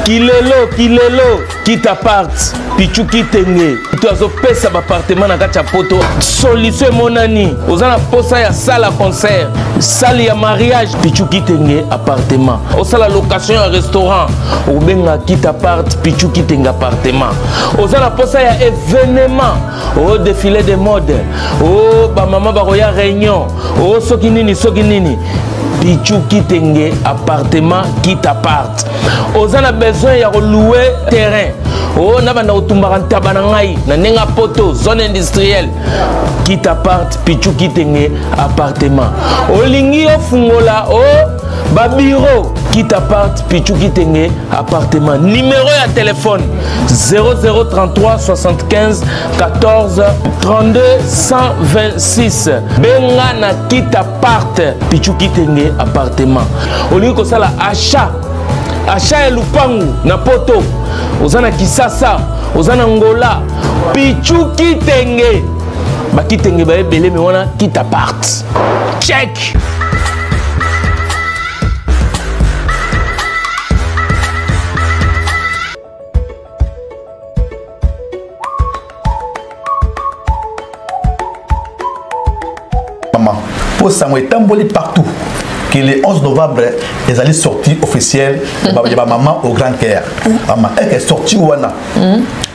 Kilelo, kita part, pichu kitenge. Tu as pesa appartement na kacha poto. Solution monani. Ozana posa ya salle concert, salle ya mariage, pichu kitenge appartement. Osala location ya restaurant, obenga kita part, pichu kitenge appartement. Ozana posa ya événement, au défilé de mode, oh ba mama ba roya réunion, oh soki nini. Pichu kitenge appartement kita part. Ozana besoin ya louer terrain. Oh na bana otumbaka tabana ngai na nenga poto zone industrielle kita part pichu kitenge appartement. Olingi ofungola ba bureau kita part pichu kitenge appartement. Numéro ya téléphone 0033 75 14 32 126. Benga na kita part pichu kitenge appartement. Olingi ko sala achat ya lupangu na poto. Ozana Kisasa, ozana Ngola, pichu kitenge. Ba kitenge ba ebele me wana kita part. Check. Maman, pour ça moi tamboli partout. Que le 11 novembre, les allées sorties officielles, maman au Grand Caire. Maman, elle est sortie où on a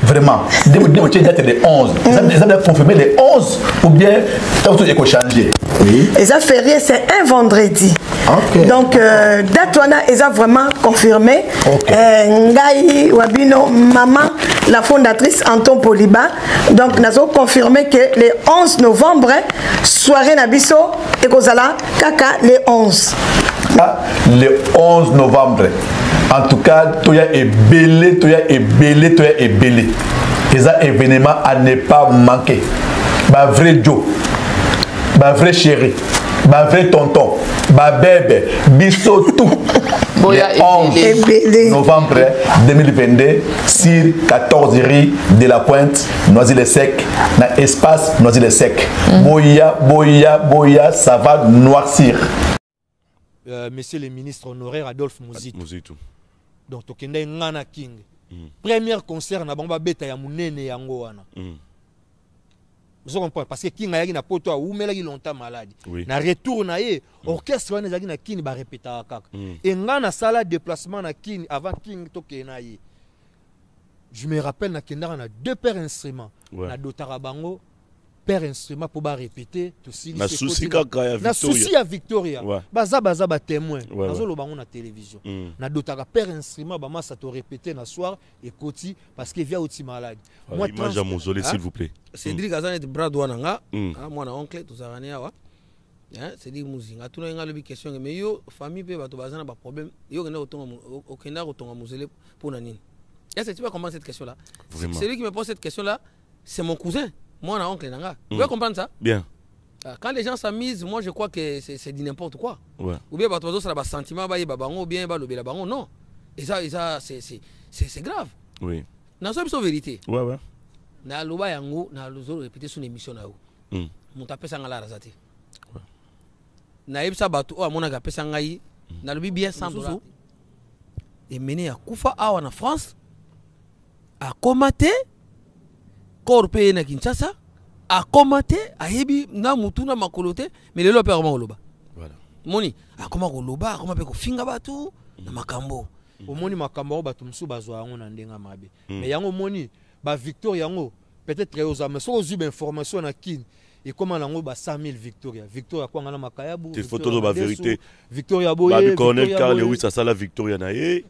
vraiment. Dès date le 11. Ils ont confirmé le 11 ou bien tout est changé. Et ça férié, c'est un vendredi. Okay. Donc, date on a, ils ont vraiment confirmé. Ngaï Wabino, maman, la fondatrice Anton Poliba. Donc, nous avons confirmé que le 11 novembre, soirée Nabiso et Kozala, Kaka, le 11. Le 11 novembre. En tout cas, tout est belé. C'est un événement à ne pas manquer. Bah vrai Joe, bah vrai chéri, bah vrai tonton, bah bébé, biso tout. Le 11 novembre 2022, sur 14 rue de la Pointe, Noisy-le-Sec, dans espace Noisy-le-Sec. Boya, ça va noircir. Monsieur le ministre honoraire Adolphe Muzitu. Donc, tokende ngana king. Premier concert na bomba beta ya munene yango wana. Vous comprenez parce que king ayaki na poto a umelaki longtemps malade. Na retour na ye orchestre wana ezaki na king ba répéta kaka. Et ngana sala déplacement na king avant king tokena ye. Je me rappelle na kendara na deux paires instruments. Na dotara bango père instrument pour ba répéter tout si na souci kaka ya Victoria. Na souci ya Victoria. Baza ba témoin. Nazo lo bango na télévision. Na dotaka père instrument ba massa to répéter na soir et koti parce que via outil malade. Moi image à mausolée s'il vous plaît. Cédric Azan est bras droit nga. Moi na oncle tout ça rania wa. C'est dit muzinga tuna nga lobi question mais yo famille pe bato bazana ba problème yo kena otonga mausolée pour nani. Est-ce que tu vas comprendre cette question là? Celui qui me pose cette question là, c'est mon cousin. Moi, on oncle Nanga. Vous pouvez comprendre ça? Bien. Quand les gens s'amusent, moi je crois que c'est dit n'importe quoi. Ou bien ça a un sentiment, ou bien non. Et ça c'est grave. Oui. Dans la vérité. Ouais. Na loba yango na lozo répéter son émission na ou. Mon tapé ça ngala razate. Na yebsa batu o amona ga pesa ngai na lobi bien $100. Et mené à Koufa awa na France a commaté corps payé na Kinshasa a commenté a yebi na mutu na makolote mais lelo père loba voilà moni a comment loba comment pe ko finga batu na makambo omoni makambo batu msu bazwa yango na ndenga mabe mais yango moni ba Victoria yango peut-être aux amis so ozu information na kin et comment nango ba 100,000 Victoria kwa ngana makayabu des photos de la vérité Victoria boye ba colonel Carl Lewis ça la Victoria na ye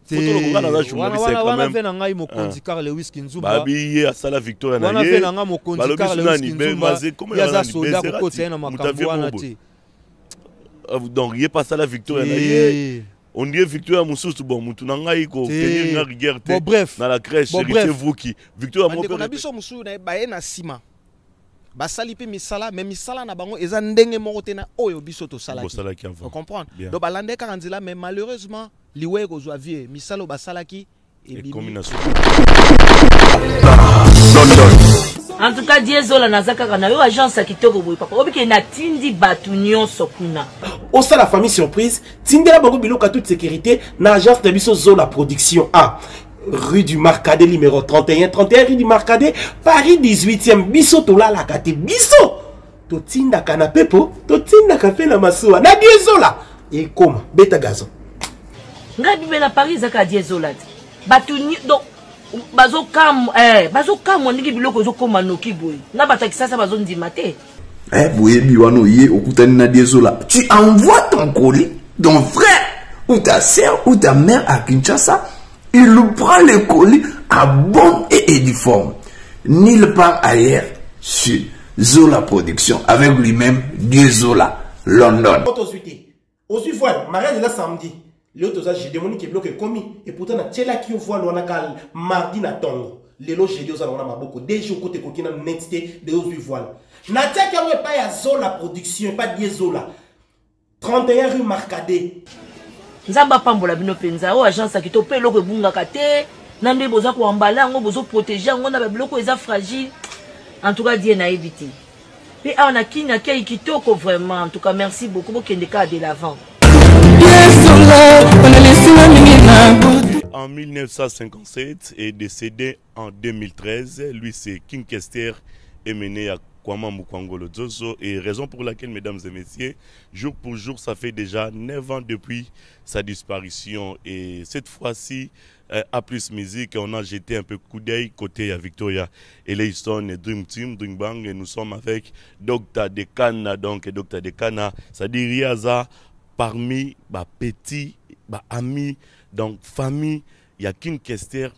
wana vena ngai mokonzi Carl Lewis Kinzuba babi asala Victoria na ye wana vena ngai mokonzi Carl Lewis Kinzuba yaza soda ko kotsa na makambo wana te donc il est pas ça la Victoria na ye on dit Victoria mususu bon mutu na ngai ko tenir na rigueur te na la crèche c'est vous qui Victoria mo pe na biso musu na baye na sima basali pe misala mais misala na bango eza ndenge moko te na oyo biso to sala ki vous comprendre donc balande kanzila mais malheureusement liwe ko zwa vie misalo basalaki et combinaison en tout cas Diezola nazaka kana yo agence kitoko boy papa obike na tindi batu nyonso kuna au sein la famille surprise tindela bango biloko toute sécurité na agence de biso Zola Production A rue du Marcadet numéro 31 rue du Marcadet Paris 18e biso tola la kate biso to tinda canapé po to tinda café na masuwa na Zola et comme beta gazon ngabi bela Paris zaka Zola batuni donc bazo kam ndiki biloko zo koma noki boy na batakisa sa bazo ndima te boye biwano ye okutani na Zola tu envoies ton colis ton frère ou ta sœur ou ta mère à Kinshasa il prend le colis à bonne et uniforme nulle part ailleurs sur Zola Production avec lui-même Zola London aussi voilà mariage là samedi le toza j'ai demandé que bloque commis et pourtant na tela qui voit l'on a cal mardi na tongo lelo j'ai dit aux alona maboko déjà côté kokina netité de aussi voile na tia qui a pas ya Zola Production pas Zola 31 rue Marcadet nzamba pambola bino penza o agence ki to pe loko bunga kate na nde boza ko ambala ngo bozo protéger ngo na biloko eza fragile en tout cas Dieu na évité et on a kinya kei kitoko vraiment en tout cas merci beaucoup pour kende ka de l'avant. En 1957 et décédé en 2013, lui c'est King Kester Emene à Kwama Mukwangolo Zozo, et raison pour laquelle, mesdames et messieurs, jour pour jour, ça fait déjà 9 ans depuis sa disparition. Et cette fois-ci, à plus musique, on a jeté un peu coup d'œil côté à Victoria Eleison et Dream Team, Dream Bang, et nous sommes avec Dr Dekana, donc Dr Dekana, c'est-à-dire Riaza, parmi petits amis, donc famille, il y a King Kester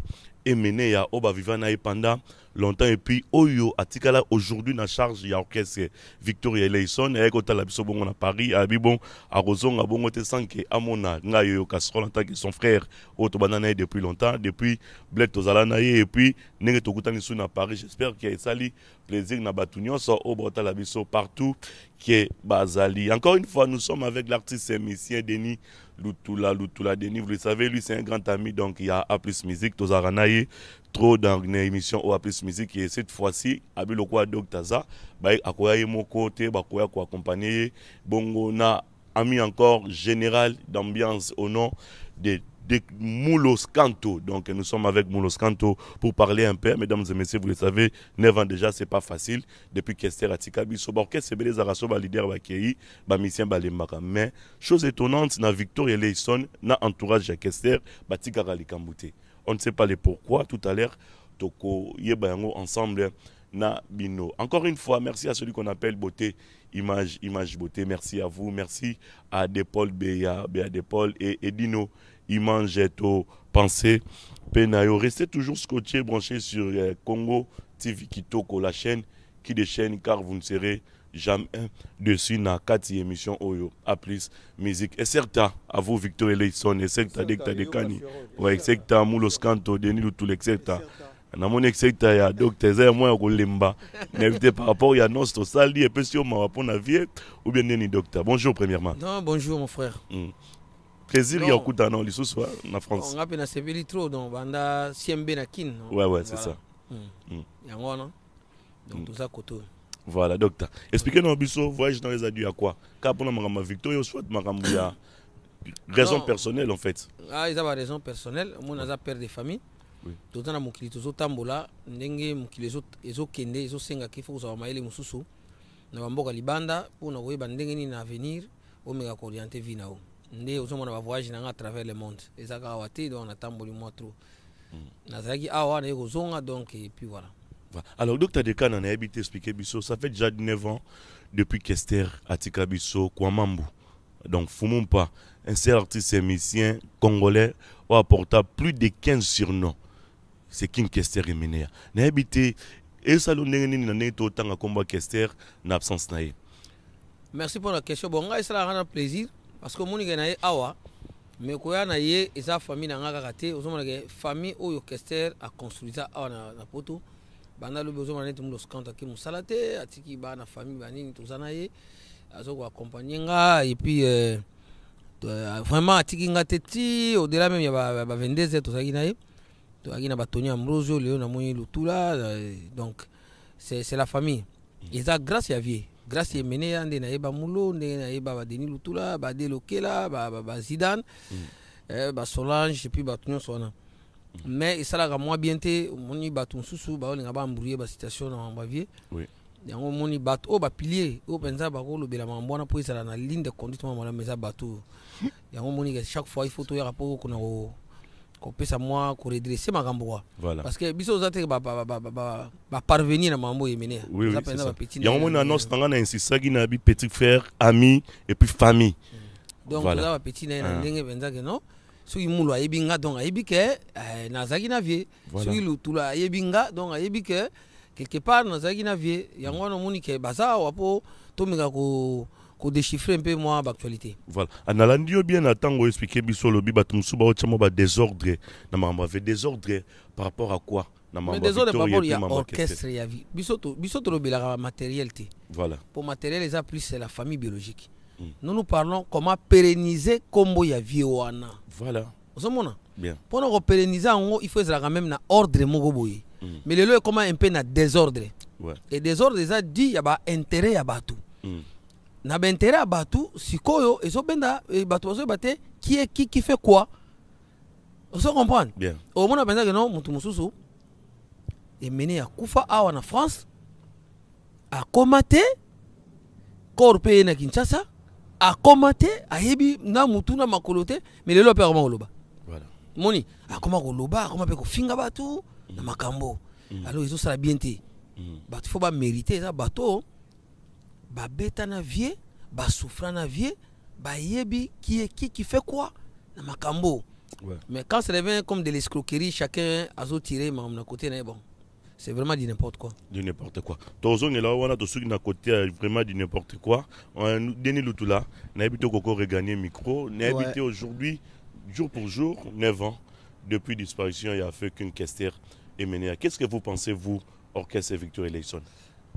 Emene, il y a Oba Vivana pendant longtemps, et puis Oyo Atikala aujourd'hui na charge il y a orchestre Victoria Eleison et quand la biso bongo na Paris a bibon a Rozon a bongo te sanke amona nga yo casserole en tant que son frère auto banana depuis longtemps depuis Bled tozala na et puis nenge tokutani sou na Paris. J'espère qu'il y a sali plaisir na batunyo so obota la biso partout qui est bazali. Encore une fois nous sommes avec l'artiste et musicien Denis Lutula Denis, vous le savez, lui c'est un grand ami, donc il y a A plus musique tozaranaye trop dans une émission au A plus musique, et cette fois-ci abiloko Doktaza ba akoya mo côté ba koya ko accompagner bongo na ami encore général d'ambiance au nom de Moulos Kanto. Donc nous sommes avec Moulos Kanto pour parler un peu, mesdames et messieurs, vous le savez, 9 ans déjà, c'est pas facile depuis Kester Atika biso orchestre c'est les araso ba leader ba kei ba misien ba lemaka, mais chose étonnante na Victoria Eleison na entourage à Kester batika likambuté. On ne sait pas les pourquoi. Tout à l'heure toko yebango ensemble na bino. Encore une fois, merci à celui qu'on appelle Beauté Image Beauté. Merci à vous, merci à Depol Béa Depol et Edino Image to Pensée Penayo. Restez toujours scotché, branché sur Congo TV Kitoko, la chaîne qui déchaîne, car vous ne serez jamais dessus na 4 émissions Oyo A plus musique. Et certain à vous Victor Eleison, et certain Dekta Dekani, ouais, certain Moulos Kanto, Denis Lutul, etc. Na mon secteur ya docteur Zé moi ko lemba n'invité par rapport il y a notre salle et puis si on m'a pour na vie ou bien ni docteur. Bonjour premièrement. Non, bonjour mon frère. Plaisir il y a écouter non ce soir en France. On a peine sévili trop donc banda CMB na kin. Ouais, c'est ça. Yango non. Donc tout ça koto. Voilà docteur. Expliquez-nous biso voyage dans les adieux à quoi? Car pour ma Victoria soit makambu ya raison personnelle en fait. Ah, ils ont raison personnelle, mon a père de famille. Tout le monde qui est tambola, n'engue mukili ezo kende ezo senga qu'il faut maele mususu na bamboka libanda pour na koyeba ndenge ni na avenir o mega orienter vie nao nde ozo mona ba voyage na à travers le monde ezaka wati donc na tamboli moi trop na zaki awa na kozonga donc et puis voilà. Alors docteur Dekana na habité expliquer biso ça fait déjà 9 ans depuis Kester Atika biso Kwamambu. Donc Fumumpa, un seul artiste et musicien congolais a apporté plus de 15 surnoms. C'est King Kester Emene. Na habité et ça l'onneni na neto autant à combat Kester na absence naé. Merci pour la question. Bon, ça la rend plaisir parce que mon gars awa mais koya na ye et sa famille na ngaka kate ozomona ke famille oyo Kester a construit ça awa na poto banda lo besoin na Moulos Kanto ki musalate atiki ba na famille banini tozana ye azoko accompagner nga et puis vraiment atiki nga teti au-delà même il y a 22 ans tozaki na ye tozaki na batoni Ambrosio Léon na moyi Lutula donc c'est la famille et ça grâce à vie grâce à Mene ande na yeba mulo nde na yeba ba Denis Lutula ba Delokela ba Zidane ba Solange et puis ba tunyo sona mais ça la moi bien te moni ba tun susu ba olinga ba mbrouiller ba situation na mbavie oui yango moni ba o ba pilier o penza ba ko lobela mambona po ça na ligne de conduite mama meza bateau yango moni chaque fois il faut to ya rapport ko na ko pesa moi ko redresser makambo voilà parce que biso zate ba parvenir na mambo yemene ça penza ba petit yango moni annonce tanga na insisaki na bi petit frère ami et puis famille donc voilà ba petit na ndenge penza que non soki mulu ayebi nga donc ayebi ke nazaki na vie soki lutula ayebi nga donc ayebi ke quelque part nazaki na vie yango na moni ke baza wapo tomika ko déchiffrer un peu moi l'actualité. Voilà. Analandio bien attendre expliquer biso lobi batumsu ba otchamo ba désordre na mamba fait désordre par rapport à quoi na mamba désordre par rapport il y a orchestre ya vie biso to lobela matériel té. Voilà. Pour matériel les plus c'est la famille biologique. Nous parlons comment pérenniser combo ya vie wana. Voilà. Osomona. Bien. Pour nous pérenniser il faut ça quand même na ordre moko boye. Mais le est comment un peu na désordre. Ouais. Et désordre ça dit y a ba intérêt ya batu. Na ba intérêt ya batu sikoyo ezo benda batu bazo bate qui fait quoi? On se comprend. Bien. Au moins on pense que non mutu mususu et mené à kufa awa na France a commaté corps payé na Kinshasa a commaté a yebi na mutu na makolote mais le lopé comment oloba. Voilà. Moni a comment oloba comment pe ko finga batu na makambo. Alors ils ont ça bien té. Batu faut pas mériter ça bateau. Ba beta na vie, ba souffra na vie, ba yebi qui fait quoi na makambo. Ouais. Mais quand ça devient comme de l'escroquerie, chacun a zo tiré mam na côté na bon. C'est vraiment du n'importe quoi. Du n'importe quoi. Tozo ne la wana to suki na côté vraiment du n'importe quoi. On Denis Lutula na habité koko regagner micro, na habité aujourd'hui jour pour jour 9 ans depuis disparition il a fait qu'une Kester et mené. Qu'est-ce que vous pensez vous orchestre Victor Eleison?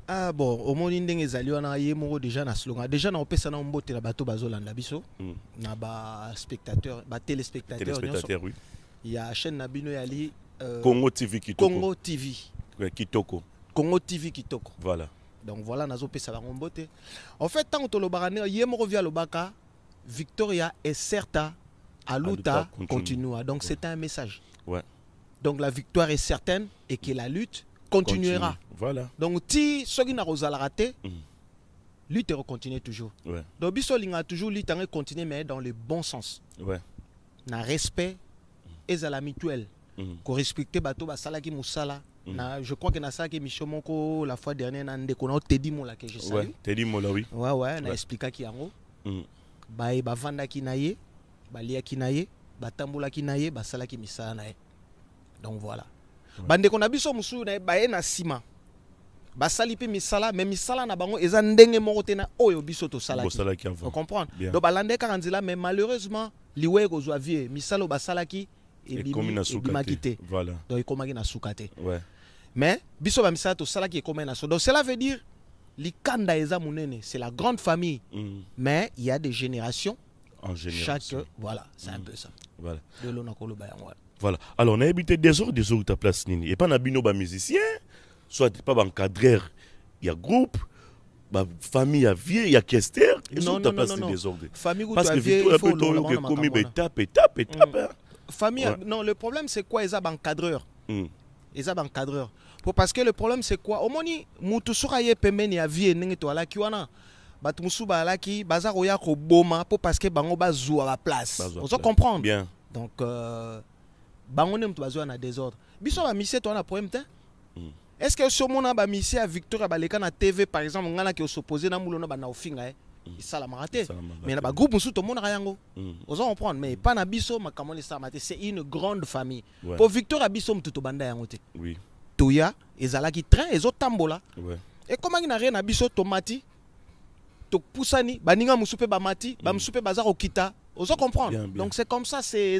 Ah bon, au moins ndenge ezali wana yemo déjà na slogan. Déjà na opesa na mbote la bateau bazolanda biso. Na ba spectateur, ba téléspectateur oui. Il y a chaîne na bino yali Congo TV Kitoko. Congo TV. Kitoko. Congo TV Kitoko. Voilà. Donc voilà nazo pesa ba mbote. En fait tant to lobarane yemo via lobaka Victoria est certa aluta continua. Donc c'est un message. Ouais. Donc la victoire est certaine et que la lutte continuera. Voilà. Donc si ceux qui n'ont pas raté, lutte continue toujours. Ouais. Donc biso linga toujours lutte continuer mais dans le bon sens. Ouais. Na respect et à la mutuelle. Ko respecter bato ba salaki musala. Na je crois que na salaki Michomoko la fois dernière na ndeko na Teddy Mola que je salue. Ouais, Teddy Mola oui. Ouais, na expliquer ki yango. Ba vanda ki na ye, ba lia ki na ye, ba tambola ki na ye, ba salaki misala na ye. Donc voilà. Bande qu'on a biso musu na ba na sima. Ba sali pe misala mais misala na bango eza ndenge moko tena oyo biso to salaki. Vous comprenez? Donc balande karanzila mais malheureusement liwe ko zwa vie misalo ba salaki et bimakite. Voilà. Donc il komaki na sukate. Ouais. Mais biso ba misala to salaki e komena so. Donc cela veut dire likanda eza munene, c'est la grande famille. Mais il y a des générations en génération. Chaque voilà, c'est un peu ça. Voilà. De l'on a koloba yango. Voilà. Alors, on a habité des heures ta place nini. Et pas na bino ba musicien, soit pas encadreur, il y a groupe, ba famille a vie, il y a Kester, et sur ta place des ordres. Famille parce que Victor peut que comme étape. Famille non, le problème c'est quoi ils ont encadreur. Ils ont encadreur. Parce que le problème c'est quoi? Au moni mutu soka ye pembeni ya vie ndenge to ala kiwana. Batu musu ba ala ki bazar oya ko boma parce que bango bazu à la place. On se comprend bien. Donc bangonem tu bazwa na désordre biso ba mission to na problème te est-ce que sur mon ba mission à Victoria baleka na TV par exemple ngana ki s'opposer na mulo na ba na ofinga ça la maraté mais na ba groupe musu to mona yango on se comprend mais pas na biso makamoni ça maté c'est une grande famille pour Victoria biso mtu to banda yango te oui toya ezala ki train ezo tambola et comment na rien na biso tomati to pusani baninga musu pe ba mati ba musu pe bazar okita. On se comprend. Bien. Donc c'est comme ça, c'est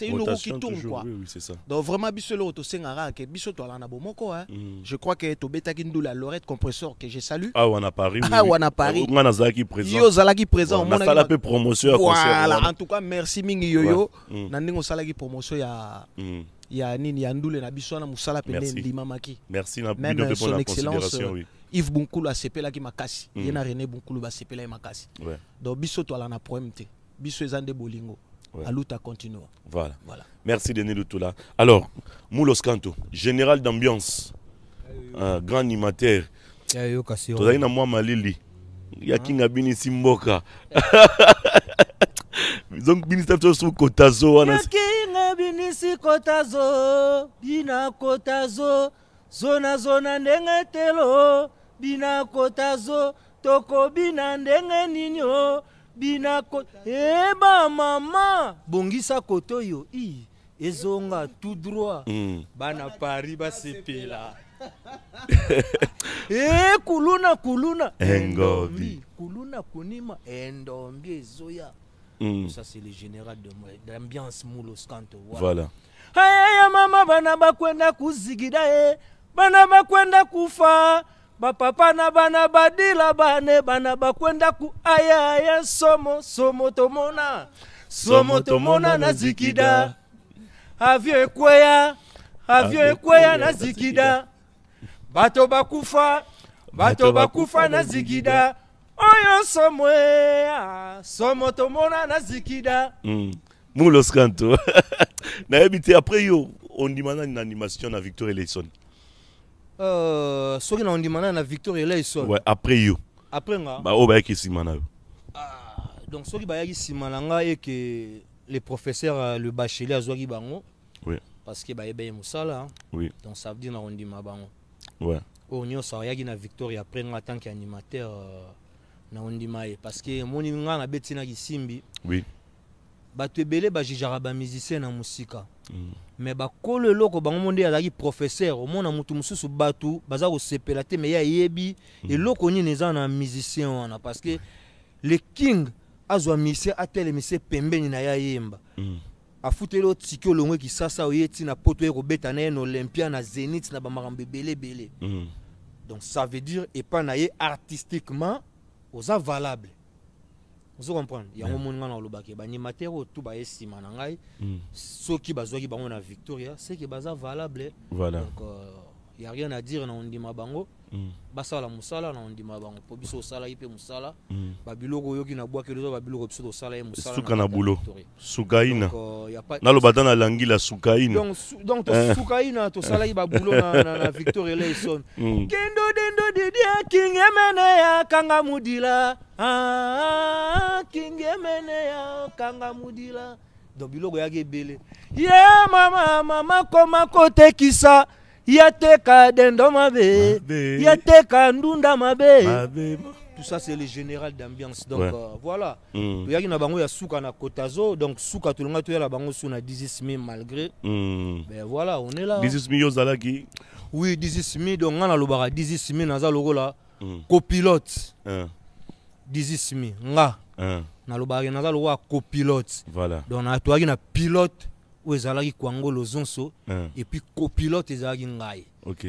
une roue qui tourne toujours, quoi. Oui, c'est ça. Donc vraiment bisolo to sengara que bisoto ala na bomoko hein. Je crois que to beta kindu la Lorette compresseur que je salue. Ah on a Paris. Ah on a Paris. On a Zaki présent. Yo Zalaki présent. On a fait la promotion. Voilà, en tout cas merci mingi yoyo. Nandingo salaki promotion ya nini ya ndule na biso na musala pende limamaki. Merci na même son excellence. Yves Bunkulu a sepela ki makasi yena René Bunkulu ba sepela e makasi donc biso to ala na problème te biso ezande bolingo aluta continue voilà merci Denis Lutula alors Moulos Kanto général d'ambiance grand animateur yo kasi to na moi malili ya kinga bini simboka donc ministre de sous kotazo wana kinga bini si kotazo bina kotazo zona ndenge telo bina kotazo toko bina ndenge ninyo bina ko eba mama bongisa koto yo ezonga tout droit bana Paris ba sepela kuluna engobi kuluna kunima endombi ezoya ça c'est le général d'ambiance Moulos Kanto voilà haya mama bana bakwenda kuzigida bana bakwenda kufa bapapa na bana badila bana bakwenda ku aya somo tomona na zikida avio ekweya na zikida bato bakufa na zikida oyo somo tomona na zikida Moulos Kanto na habité après yo on demande une animation na Victor Eleison soki na ondimana na Victor Eleison ouais après yo après nga ba o ba ki simana donc soki ba yaki simana nga et que le professeur le bachelier azwaki bango oui parce que ba ebe musala oui donc ça veut dire na ondima bango ouais onyo sa yaki na Victor après nga tant qu'animateur na ondima parce que moni nga na betina kisimbi oui bato ebele bajijaka ba musicien na musika mais bakolo eloko bango monde azaki professeur omona mutu mususu batu baza kosepela te mais ya yebi eloko nini eza na musicien wana parce que le king azwa musicien atelemisa pembeni na ya yemba afuteli otiki olongwe kisasa oyeti na poto ekobeta na ye na Olympia na Zénith na bamakambo ebele donc ça veut dire epa na ye artistiquement oza valable. Vous comprenez? Il y a un moment où il y a un animateur tout ba estima na ngai ceux qui bazwaki bango na Victoria c'est que baza valable. Voilà. Donc il y a rien à dire na ondima bango. Basala musala na ondima bango. Po biso sala ipe musala. Ba biloko yoki na bwa kelozo ba biloko biso sala e musala. Suka na bulo. Sukaina. Na lo batana langi la sukaina. Donc sukaina to sala ba bulo na Victoria Eleison. Kendo dendo didia king emene ya kanga mudila. King emene ya kanga mudila. Donc biloko yaki ebele. Yeah mama koma kote kisa. Yateka dendo mabe. Yateka ndunda mabe. Tout ça c'est le général d'ambiance. Donc voilà. Yaki na bango ya suka na kotazo. Donc suka tulonga to ya la bango sou na 18 malgré. Ben voilà, on est là. 18 yozalaki. Oui, 18 donc ngana lobara 18 naza logo là. Copilote. 18 nga. Na lobara naza logo copilote. Voilà. Donc na toaki na pilote. Où ezalaki kwango lozonso et puis copilote ezalaki ngai. OK.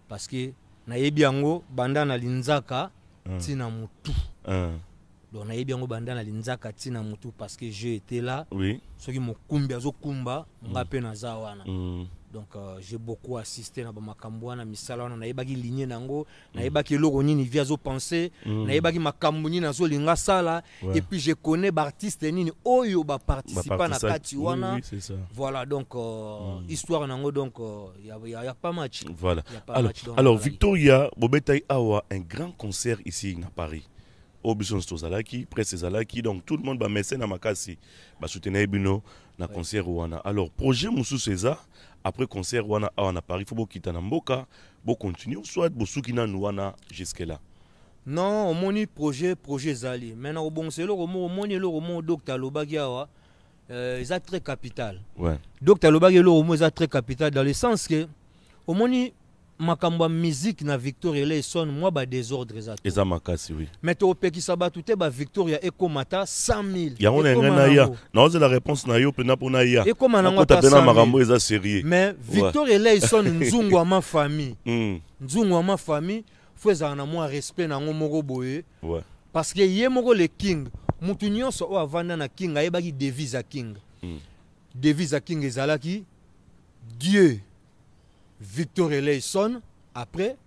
Parce que na yebi yango banda na linzaka tina mutu. Donc na yebi yango banda na linzaka tina mutu parce que je étais là. Oui. Soki mokumbi azokumba nga pe naza wana. Donc j'ai beaucoup assisté na makambo wana misala wana na yebaki ligne nango na yebaki eloko nini via zo penser na yebaki makambo nini nazo linga sala et puis je connais ba artiste nini oyo ba participer na kati wana. Oui, c'est ça. Voilà donc histoire nango donc y a pas match. Voilà. Alors Victoria Bobetay awa un grand concert ici à Paris. Obison Stozalaki, Presse Zalaki, donc tout le monde va mettre na makasi ba soutenir bino na concert wana. Alors projet Moussou César après concert wana à Paris faut quitter na mboka, bo continuer soit bo soukina wana jusque là. Non, moni projet zali. Maintenant au bon c'est le moni le romo Dr Lobaki awa est très capital. Ouais. Dr Lobaki le romo est très capital dans le sens que au moni makamba musique na Victoria Eleison moi ba désordre exact. Eza makasi oui. Mais to pekisa ba tout ba Victoria ekomata 100 000. Ya on ngana ya. Non c'est la réponse na yo pena pona ya. Ekomana ngota pena makambo eza sérieux. Mais Victoria Eleison nzungu ma famille. Nzungu ma famille faut za na moi respect na ngomoko boye. Ouais. Parce que yemoko le king mutu nyonso o avanda na king ayebaki devise à king. Devise à king ezalaki Dieu Victor Eleison après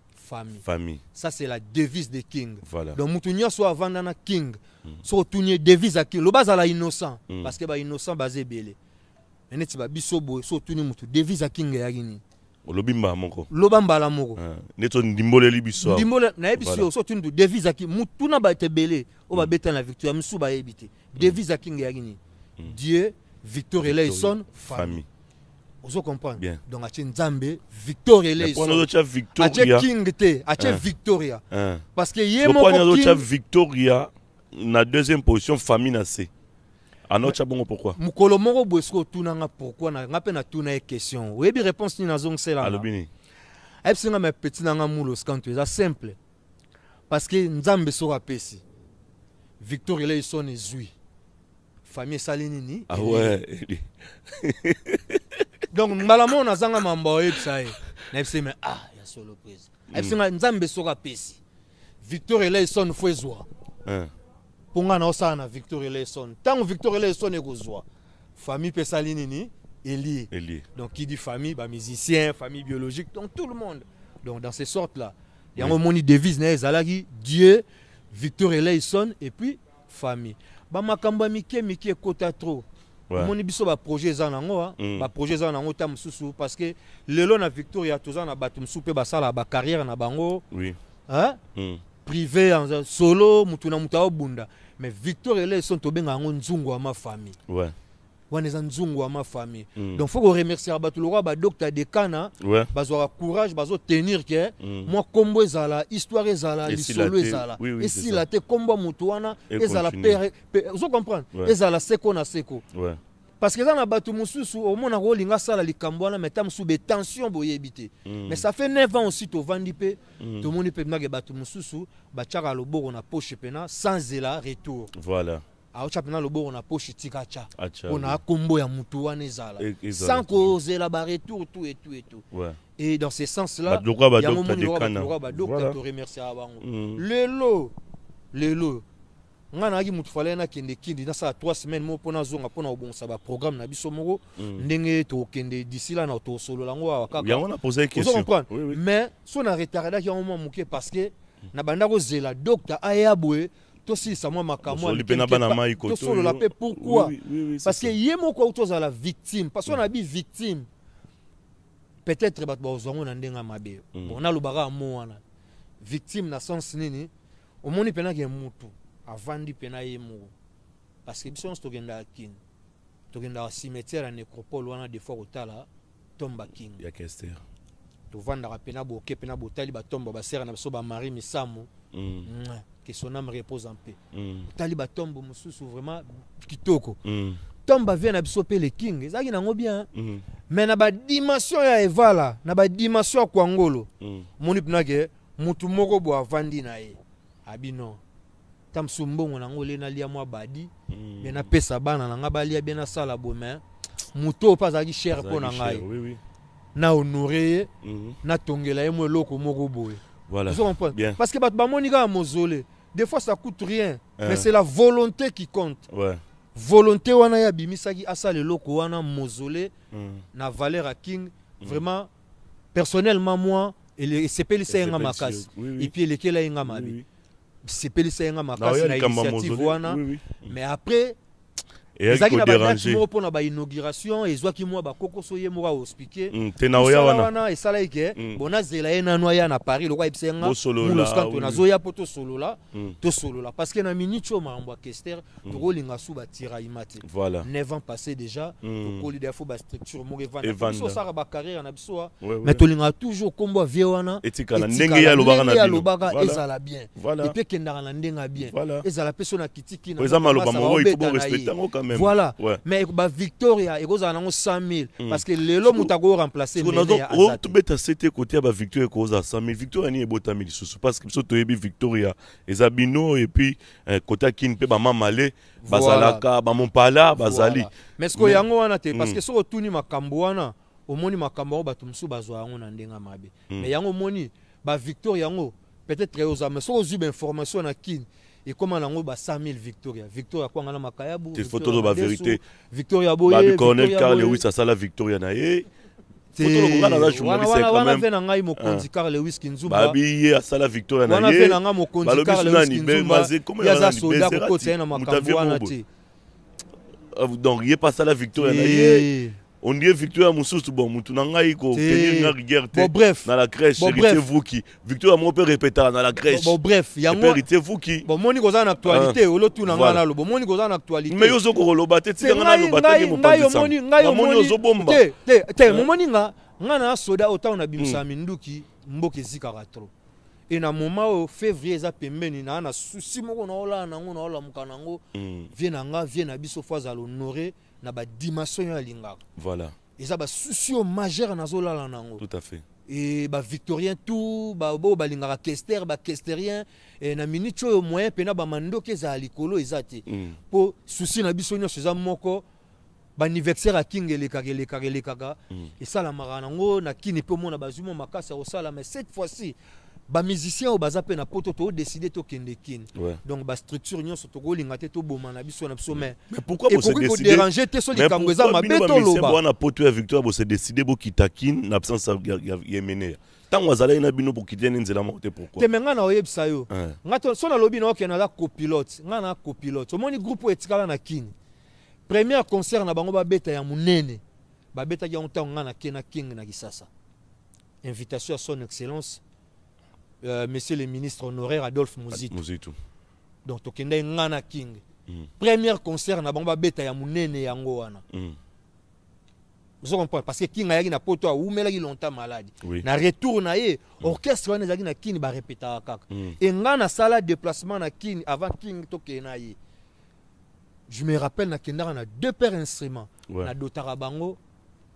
famille. Ça c'est la devise de King. Voilà. Donc mutunya soit avant na King. So tunye devise à King. Le bas à la innocent parce que ba innocent basé belé. Mais tu ba biso boy so tunye mutu devise à King ya gini. Lobimba moko. Lobamba la moko. Neto ndimbole libiso. Ndimbole na ebiso so tunye devise à King. Mutu na ba te belé. O ba beta la victoire musu ba ebité. Devise à King ya gini. Dieu, Victor Eleison, famille. Vous comprenez bien. Donc, à Nzambe, Victor Eleison. À Victoria. À King T, à Victoria. Parce que hier, moi, Victoria, na deuxième position, famille na C. Anocha bongo pourquoi? Mukolo moro boesko tunanga pourquoi na ngape na tuna e question. Oui, bi réponse ni na zong sela. Alobini. Epsinga me petit nanga mulo skantu, ça simple. Parce que Nzambe sera pesi. Victor Eleison est zui. Famille Salinini. Ah ouais. Donc malamo na zanga mambo epsae. Na epse mais ah ya solo prise. Epse Nzambe sera pesi. Victor Eleison fwezwa. Ponga na osana Victor Eleison. Tant Victor Eleison ekozwa. Famille Pesalinini Eli. Donc qui dit famille, bah musicien, famille biologique, donc tout le monde. Donc dans ces sortes là, il y a un moni devise na ezalaki Dieu, Victor Eleison et puis famille. Ba makamba mike kota trop. Moni biso ba projet za nango ba projet za nango tam susu parce que lelo na Victoria toza na batum soupe ba sala ba carrière na bango. Oui. Hein? Privé en solo mutuna muta obunda mais Victor Eleison to benga ngo nzungu wa ma famille. Ouais. Waneza nzungu wa ma famille. Donc faut qu'on remercier bato le roi ba docteur Dekana bazwa courage bazo tenir que moi kombo ezala histoire ezala lisolo ezala et si la te kombo mutuana ezala père vous comprenez ezala seko na seko. Ouais. Parce que dans la bateau mususu au monde a rolinga sala likambwana mais tam sous tension boye ebité. Mais ça fait 9 ans aussi to vandipé tout le monde peut na bateau mususu ba tchaka loboko na poche pena sans zela retour. Voilà. A ochapena loboko na poche tikacha. On a combo ya mutu wana ezala. Sans causer la ba retour tout et tout et tout. Ouais. Et dans ce sens là, il y a un moment où docteur te remercier avant. Lelo ngana gi mutu fala na kende kindi na sa 3 semaines mo pona zonga pona obonsa ba programme na biso moko ndenge to kende d'ici là na to solo lango akaka. Ya on a posé question. Oui. Mais son a retardé ki un moment muke parce que na banda ko zela docteur ayabwe to si sa moi makamwa to solo la paix pourquoi parce que yemo ko to za la victime parce qu'on a dit victime peut-être bat ba ozongo na ndenga mabe on a lobaka mo wana victime na sens nini au moni pena ke mutu avandi pena yemo parce que biso stogenda king togenda cimetière à nécropole wana des fois otala tomba king ya Kester to vanda pena bo ke pena botali ba tomba ba sera na biso ba mari misamo que son âme repose en paix tali ba tombo mususu vraiment kitoko tomba vient na biso pe le king ezaki nango bien mais na ba dimension ya evala na ba dimension kwa ngolo moni pena ke mutu moko bo avandi na ye abino tam sumbongo nango le na lia mwa badi mais na pesa bana na nga balia bien na sala bo mais muto pas zaki cher po na ngai na honorer na tongela ye mo loko moko boye. Voilà. Bien. Parce que ba monika mausolée des fois ça coûte rien mais c'est la volonté qui compte. Ouais. Volonté wana ya bimisaki asa le loko wana mausolée na valeur à king vraiment personnellement moi et c'est pelisa nga makasi et puis lekela nga mabi. C'est pelisa nga makasi na initiative wana mais après ezaki na badaki moko mpona bainauguration ezwaki mwa bakokoso ye moko aospike tenaoya wana esala eke bona zela ye nano aya na Paris lokwa ebisenga muloskanto nazoya po tosolola parce que na minute oyo makambo ya Kester tokolinga su batiraima te 9 ans passé déjà tokoli des fois bastructure moko evanda biso osaka bacarrière na biso mais tolinga toujours kombo vie wana etikala ndenge ya lobaka ezala bien epe kendaka na ndenge bien ezala peso na kitiki na eza maloba moko il faut respecter ngo quand même. Voilà. Mais ba Victoria ego za nango 100 000 parce que lelo mutago remplacer mais on to beta c'était côté ba Victoria ko za 100 000 Victoria ni ebota 1000 sous parce que biso to yebi Victoria ezabino et puis côté kin pe ba mamale bazalaka ba mompala bazali mais ce ko yango wana te parce que so tuni makambo wana omoni makambo ba tumsu bazwa yango na ndenga mabe mais yango moni ba Victoria yango peut-être oza mais so ozu information na kin et comment on a 100 000 Victoria. Victoria quoi on a Makayabu. Des photos de la vérité. Victoria Boye. Bah, le colonel Carl Lewis ça la Victoria naé. wana ve na ngai mokonzi Carl Lewis Kinzumba babi ya sala Victoria na ye wana ve na ngai mokonzi Carl Lewis Kinzumba ya za soda ko kotsa na makambo wana te donc il pas sala Victoria na ye on dit Victoria mususu bon mutu na ngai ko tenir na rigueur te na la crèche hérité vous qui Victoria mon père répéter dans la crèche bon bref yango hérité vous qui bon moni ko za na actualité olo tu na ngai na lo bon moni ko za na actualité mais yo zo ko loba te tika na loba te mo pa moni zo bomba te moni nga na soda autant na bimsa minduki mboke zikaka trop et na moment au février za pembeni na souci moko na ola nango na ola mukanango vient nga vient na biso fois à l'honorer na ba dimension ya lingaka voilà et ça ba souci majeur na zola la nango tout à fait et ba victorien tout ba bo ba lingaka kester ba kesterien et na minute au moyen pena ba mandoke za likolo ezate po souci na biso nyonso za moko ba anniversaire à king elekaka et ça la maranango na kini pe mona bazumo makasa au sala mais cette fois-ci ba musicien au bazape na poto to décider to kende kin donc ba structure nyonso to ko linga te to boma na biso mais pourquoi vous se décider déranger te so likambo za mabe to loba bon na poto ya Victoire vous se décider bo kitakin na absence ya mener tant wazala ina bino pour quitter nzela mo te pourquoi te menga na oyebisa yo ngato so na lobi na okena za copilote nga na copilote omoni groupe etikala na kini premier concert na bango ba beta ya munene ba beta ya ontango nga na kena king na kisasa invitation à son excellence monsieur le ministre honoraire Adolphe Muzitu. Donc tokenda ngana king. Premier concert na bango beta ya munene yango wana. Vous comprenez parce que king ayaki na poto a umelaki longtemps malade. Na retour na ye orchestre wana ezaki na king ba répéter kaka. Et ngana sala déplacement na king avant king tokena ye. Je me rappelle na kenda na deux paires instruments. Na dotara bango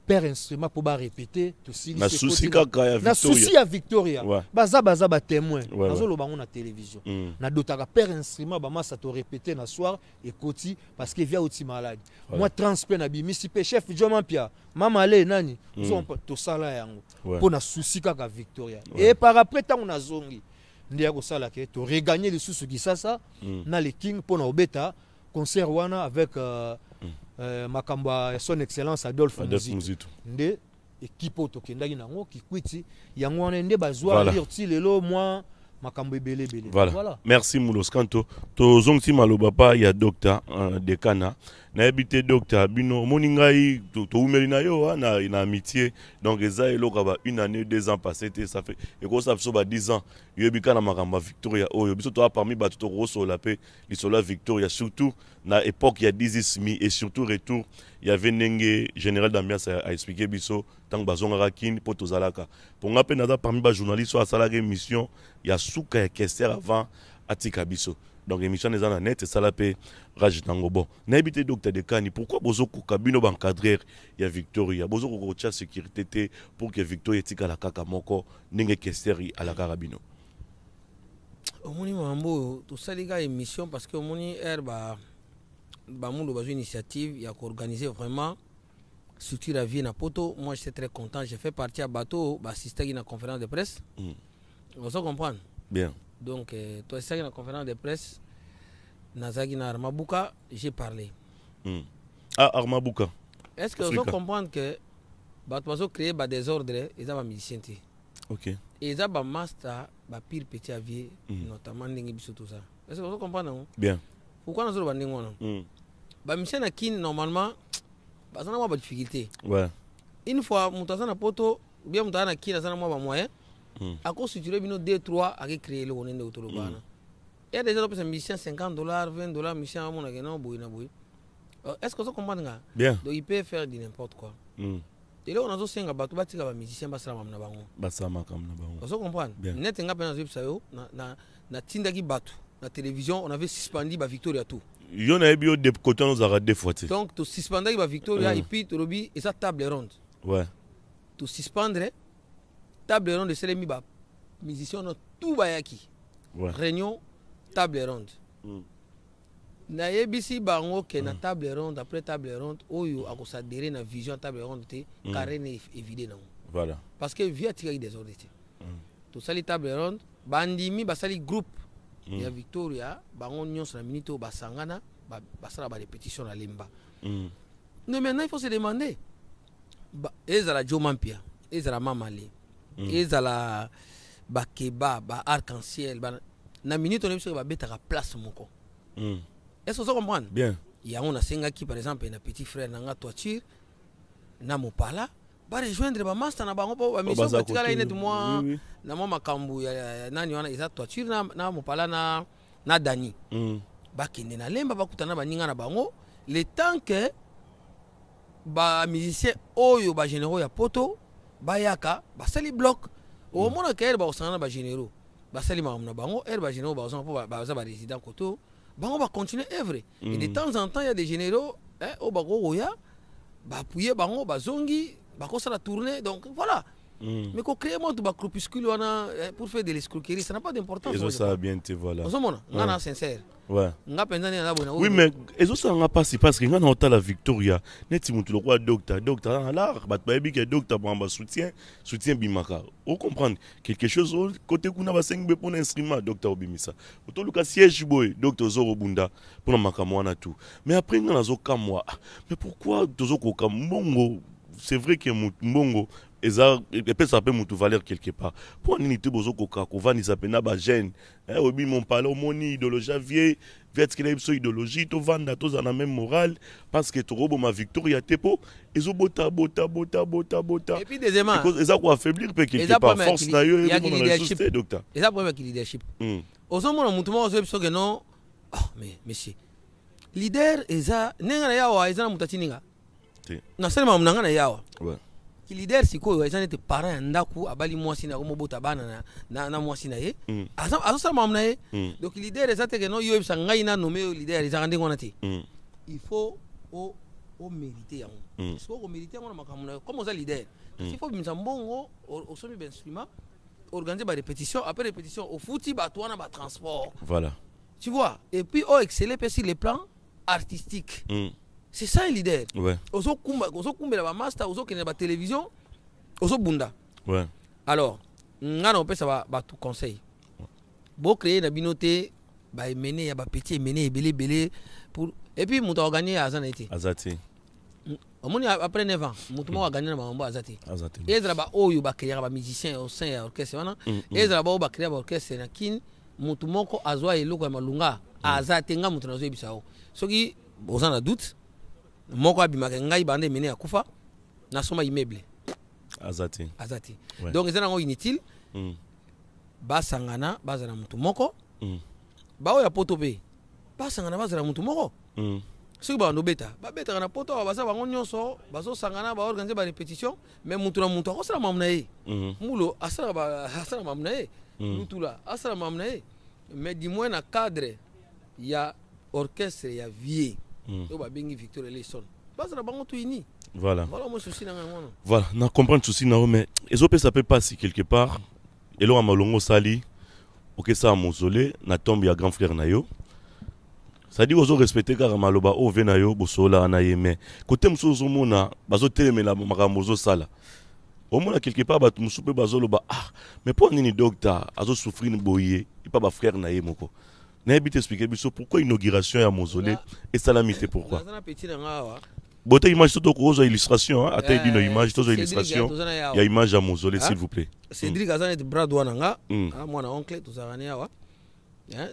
père instrument pour ba répéter to si na souci kaka ya Victoria na souci ya Victoria baza ba témoin nazo lo bango na télévision na dotaka père instrument ba masa to répéter na soir et koti parce que via outi malade moi transpe na bimisi pe chef Joma Pia mama le nani nous to sala yango pour na souci kaka Victoria et par après tant na zongi ndia ko sala ke to regagner le sous qui ça na le king pour na obeta concert wana avec makamba son excellence Adolphe Muzitu nde équipe otokendaki nango kikwiti yango wana nde bazwa lirti lelo moi makambo ebele voilà merci Moulos Kanto to zongti maloba pa ya docteur Dekana na habité docteur bino moningai to umeli na yo na amitié donc eza eloka ba une année 2 ans passé ça fait et ko ça ba 10 ans yebika na makamba Victoria oyo biso to parmi ba to rosola pe lisola Victoria surtout na époque il y a 10 mi et surtout retour il y avait Nenge général d'ambiance a expliqué biso tant bazonga rakin poto zalaka pour ngape na parmi ba journaliste so asalaka émission il y a souka ya kester avant atika biso donc émission les en net ça la paix rage tango bon na habité docteur Dekani pourquoi bozo ko kabino ba encadrer ya Victoria bozo ko cha sécurité pour que Victoria tika la kaka moko Nenge kester à la carabino omoni mambo to salika émission parce que omoni ba mundo bazo initiative ya organiser vraiment surtout la vie na poto moi j'étais très content j'ai fait partie à bateau ba assister à une conférence de presse vous comprenez bien donc toi c'est une conférence de presse Nazaki na Armabuka j'ai parlé Armabuka est-ce que vous comprenez que bato bazo créer ba désordre et ça va musicien OK et ça ba master ba pire petit avier notamment ndenge biso tout ça est-ce que vous comprenez bien pourquoi nous avons dit ba mission na kin normalement ba sana ba difficulté une fois mutasa na poto bien mutana na kin sana ba moyen à cause structurer bino 2-3 à créer le onende autour bana et déjà pour mission $50 $20 mission mon na non boy na boy est-ce que vous comprenez bien donc il peut faire du n'importe quoi et là on a aussi un bateau batika ba musicien ba sala na bango ba sama kam na bango vous comprenez net nga pe na zip sayo na tindaki bateau la télévision on avait suspendu ba Victoria tout yo na ebio de côté nous a deux fois donc to suspendre ba Victoria et puis to robi et ça table ronde to suspendre table ronde de celle mi ba musicien no tout ba yaki réunion table ronde na yebisi bango ke na table ronde après table ronde oyo akosadere na vision table ronde te carré ne évidé non voilà parce que via tika des ordres to sali table ronde bandimi ba sali groupe ya Victoria bango nyonso na minute basangana basala ba répétition na lemba non maintenant il faut se demander ezala Joe Mampia, ezala Mamali, ezala bakeba, ba arc-en-ciel, na minute on est sur la place moko. Est-ce que vous comprenez? Bien. Il y a un asenga qui par exemple un petit frère nanga toiture na mopala ba rejoindre ba master na bango ba mission petit kala ine moi na moi makambu ya nani wana isa toiture na mopala na Dani. Ba kende na lemba ba kutana ba ninga na bango le temps que ba musicien oyo ba généraux ya poto ba yaka ba sali bloc au mona ka ba osana ba généraux ba sali ma na bango ba généraux ba osana ba za ba résident koto bango va continuer œuvre et de temps en temps il y a des généraux au bago roya ba appuyer bango ba zongi ba ko la tourner donc voilà mais ko créer moi tout ba crépuscule wana pour faire de l'escroquerie ça n'a pas d'importance. Et ça bien te voilà. On mona ngana sincère. Ouais. Nga pensani na bona. Oui mais et ça nga pas si parce que ngana ota la Victoria neti mutu le roi docteur alors ba ba bi que docteur ba soutien bimaka. On comprendre quelque chose côté kuna ba 5 be pour instrument docteur obimisa. Oto luka siège boy docteur Zoro Bunda pour makamwa na tout. Mais après ngana zo kamwa. Mais pourquoi tozo ko mbongo? C'est vrai que mbongo et ça peut mutu valeur quelque part. Pour une unité bozo koka ko vani ça pena ba gêne. Obi mon parler mon idéologie vieille vite qu'il a une idéologie to vanda to na même morale parce que to robo ma Victoria tepo ezo bota. Et puis deuxièmement et ça quoi affaiblir peut quelque part force na yo et société docteur. Et ça problème qui leadership. Ozomona mutu mo ozo biso que non. Mais monsieur leader eza nenga na yawa eza na mutatininga. Na sema mnanga na yawa. Ouais. Ki leader siko eza nete parent ndaku abali mwasi na ko bota bana na mwasi na ye. Azo sala mamna ye. Donc leader eza te que non yo bisa ngai na nommé leader eza ngande ngona te. Il faut au mériter yango. Parce que au mériter ngona makamuna comme oza leader. Il faut bimisa mbongo au somi ben instrument organiser ba répétition après répétition au fouti ba toana ba transport. Voilà. Tu vois et puis exceller sur les plans artistiques. C'est ça un leader. Ouais. Ozo kumba la master, ozo kene ba télévision, ozo bunda. Ouais. Alors, ngana on peut ça ba tout conseil. Bo créer na binoté, ba mener ya ba petit mener belé pour et puis muta gagner azana été. Azati. Omoni après 9 ans, muta mo gagner na mambo azati. Azati. Ezra ba oyo ba créer ba musicien au sein ya orchestre wana. Ezra ba créer ba orchestre na kin mutu moko azwa eloko ya malunga azati nga mutu nazo ebisao. Soki ozana doute moko abimaka ngai bande mene ya kufa na soma immeuble azati ouais. Donc ezana ngo inutile basangana bazana mutu moko bao ya poto pe basangana bazana mutu moko soki ba ndobeta babeta na poto baza bango nyonso bazo sangana ba organiser ba répétition mais mutu na mutu akosala mamna ye mulo asala mamna ye lutula asala mamna ye mais du moins na cadre ya orchestre ya vie. Victor Eleison. Voilà. Voilà mon souci dans moi. Voilà, na comprendre souci na mais ezope ça peut passer quelque part. Et là malongo sali OK ça mausolée na tombe ya grand frère na yo. Ça dit ozo respecter car maloba o vena yo bosola na yeme. Côté msozo mona bazo telemela makambo zo sala. Au moins quelque part ba tumsupe bazolo ba mais pour nini docteur azo souffrir ni boyé, il pas ba frère na yemoko. N'habite expliquer pourquoi inauguration à mausolée et salamité pourquoi. Beauté image surtout aux illustrations à tête d'une image toutes illustrations. Il y a image à mausolée s'il vous plaît. Cédric Azan bras douananga moi na oncle tout ça wa.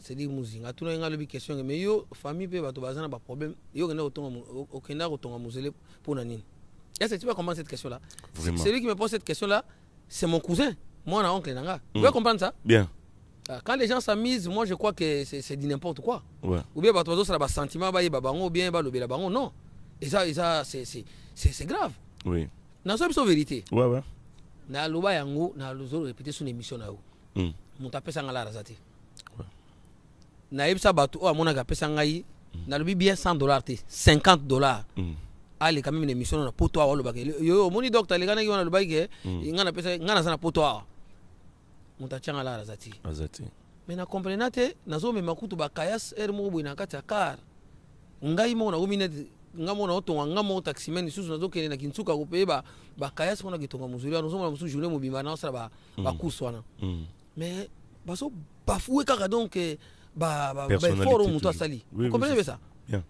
C'est dit muzinga tout na ngalo question mais yo famille pe bato bazana ba problème yo kenda okenda kotonga mausolée pour nani. Est-ce que tu vas comprendre cette question là? Celui qui me pose cette question là c'est mon cousin moi na oncle nanga. Vous pouvez comprendre ça? Bien. Quand les gens s'amusent, moi je crois que c'est du n'importe quoi. Ouais. Ou bien ça va sentiment ou bien non. Et ça c'est grave. Oui. Dans la vérité. Ouais ouais. Na loba yango na lozo répéter son émission na yo. Mon tapé ça ngala razati. Ouais. Na yebsa batu o amona ga pesa ngai na lobi bien $100 te $50. Allez quand même une émission na poto wa loba yo moni docteur les gars na loba ke ngana pesa ngana sana poto wa. Mutachanga la razati. Azati. Mais na comprendre te nazo me makutu ba kayas mo bwina kati ya car. Ngai mo na gomine ngamo na otonga ngamo taximen susu nazo kene na kinsuka ko peba ba kayas ko na kitonga muzuri nazo mo musu journée mo bima na sala ba course wana. Mais baso bafoué kaka donc ba fort mutu asali. Vous comprenez ça? Bien.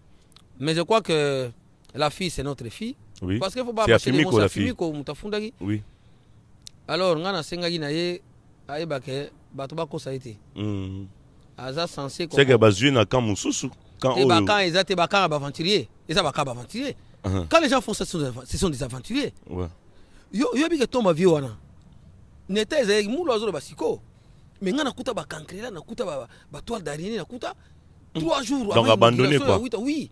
Mais je crois que la fille c'est notre fille. Oui. Parce qu'il faut pas marcher les mots, la fille. Oui. Alors, on a senga ginaye aibake batoba ko ça a été. Aza censé c'est que bazué na quand mususu quand quand ils étaient bakanga aventurier, ils ont bakanga aventurier. Quand les gens font ça, ce sont des aventuriers. Ouais. Yo bi que tomba vieux wana. Neta ezali mulo azolo basiko. Mais ngana kuta ba kankela na kuta ba toile d'araignée na kuta 3 jours donc abandonné quoi. Oui.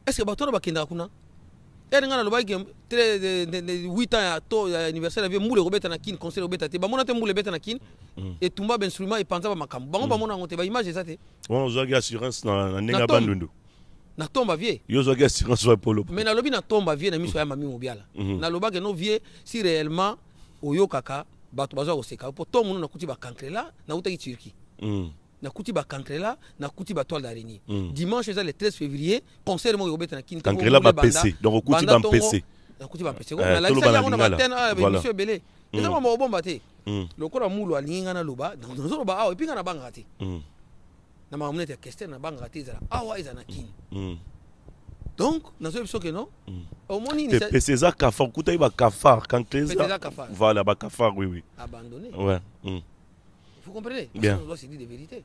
Est-ce que ba toile ba kenda kuna? Et ngana lo ba ke 8 ans à to anniversaire vieux mulo robeta na kin conseil robeta te ba mona te mulo beta na kin et tumba ben instrument et panza ba makambo. Bango ba mona ngote ba image ça te. On zoga assurance na nenga bandundu. Na tomba vie yo zoga assurance wa polo mais na lobi na tomba vie na miso ya mami mobiala na loba que no vie si réellement oyo kaka bato bazwa ko seka po to muno na kuti ba kanklela na utaki Turquie na kuti ba kanklela na kuti ba toile d'araignée dimanche le 13 février concert mo yobeta na kin kanklela ba PC donc kuti ba PC na kuti ba PC na la isa on a matin monsieur Belé eza mo bomba te lokora mulo alinga na loba donc zo ba awa epinga na banga te na mamunete question na banga tezala awa ezana kini donc nazo biso que non au moins ni c'est ça kafar kuta ba kafar quand voilà ba kafar oui abandonné ouais vous comprenez bien on doit se dire des vérités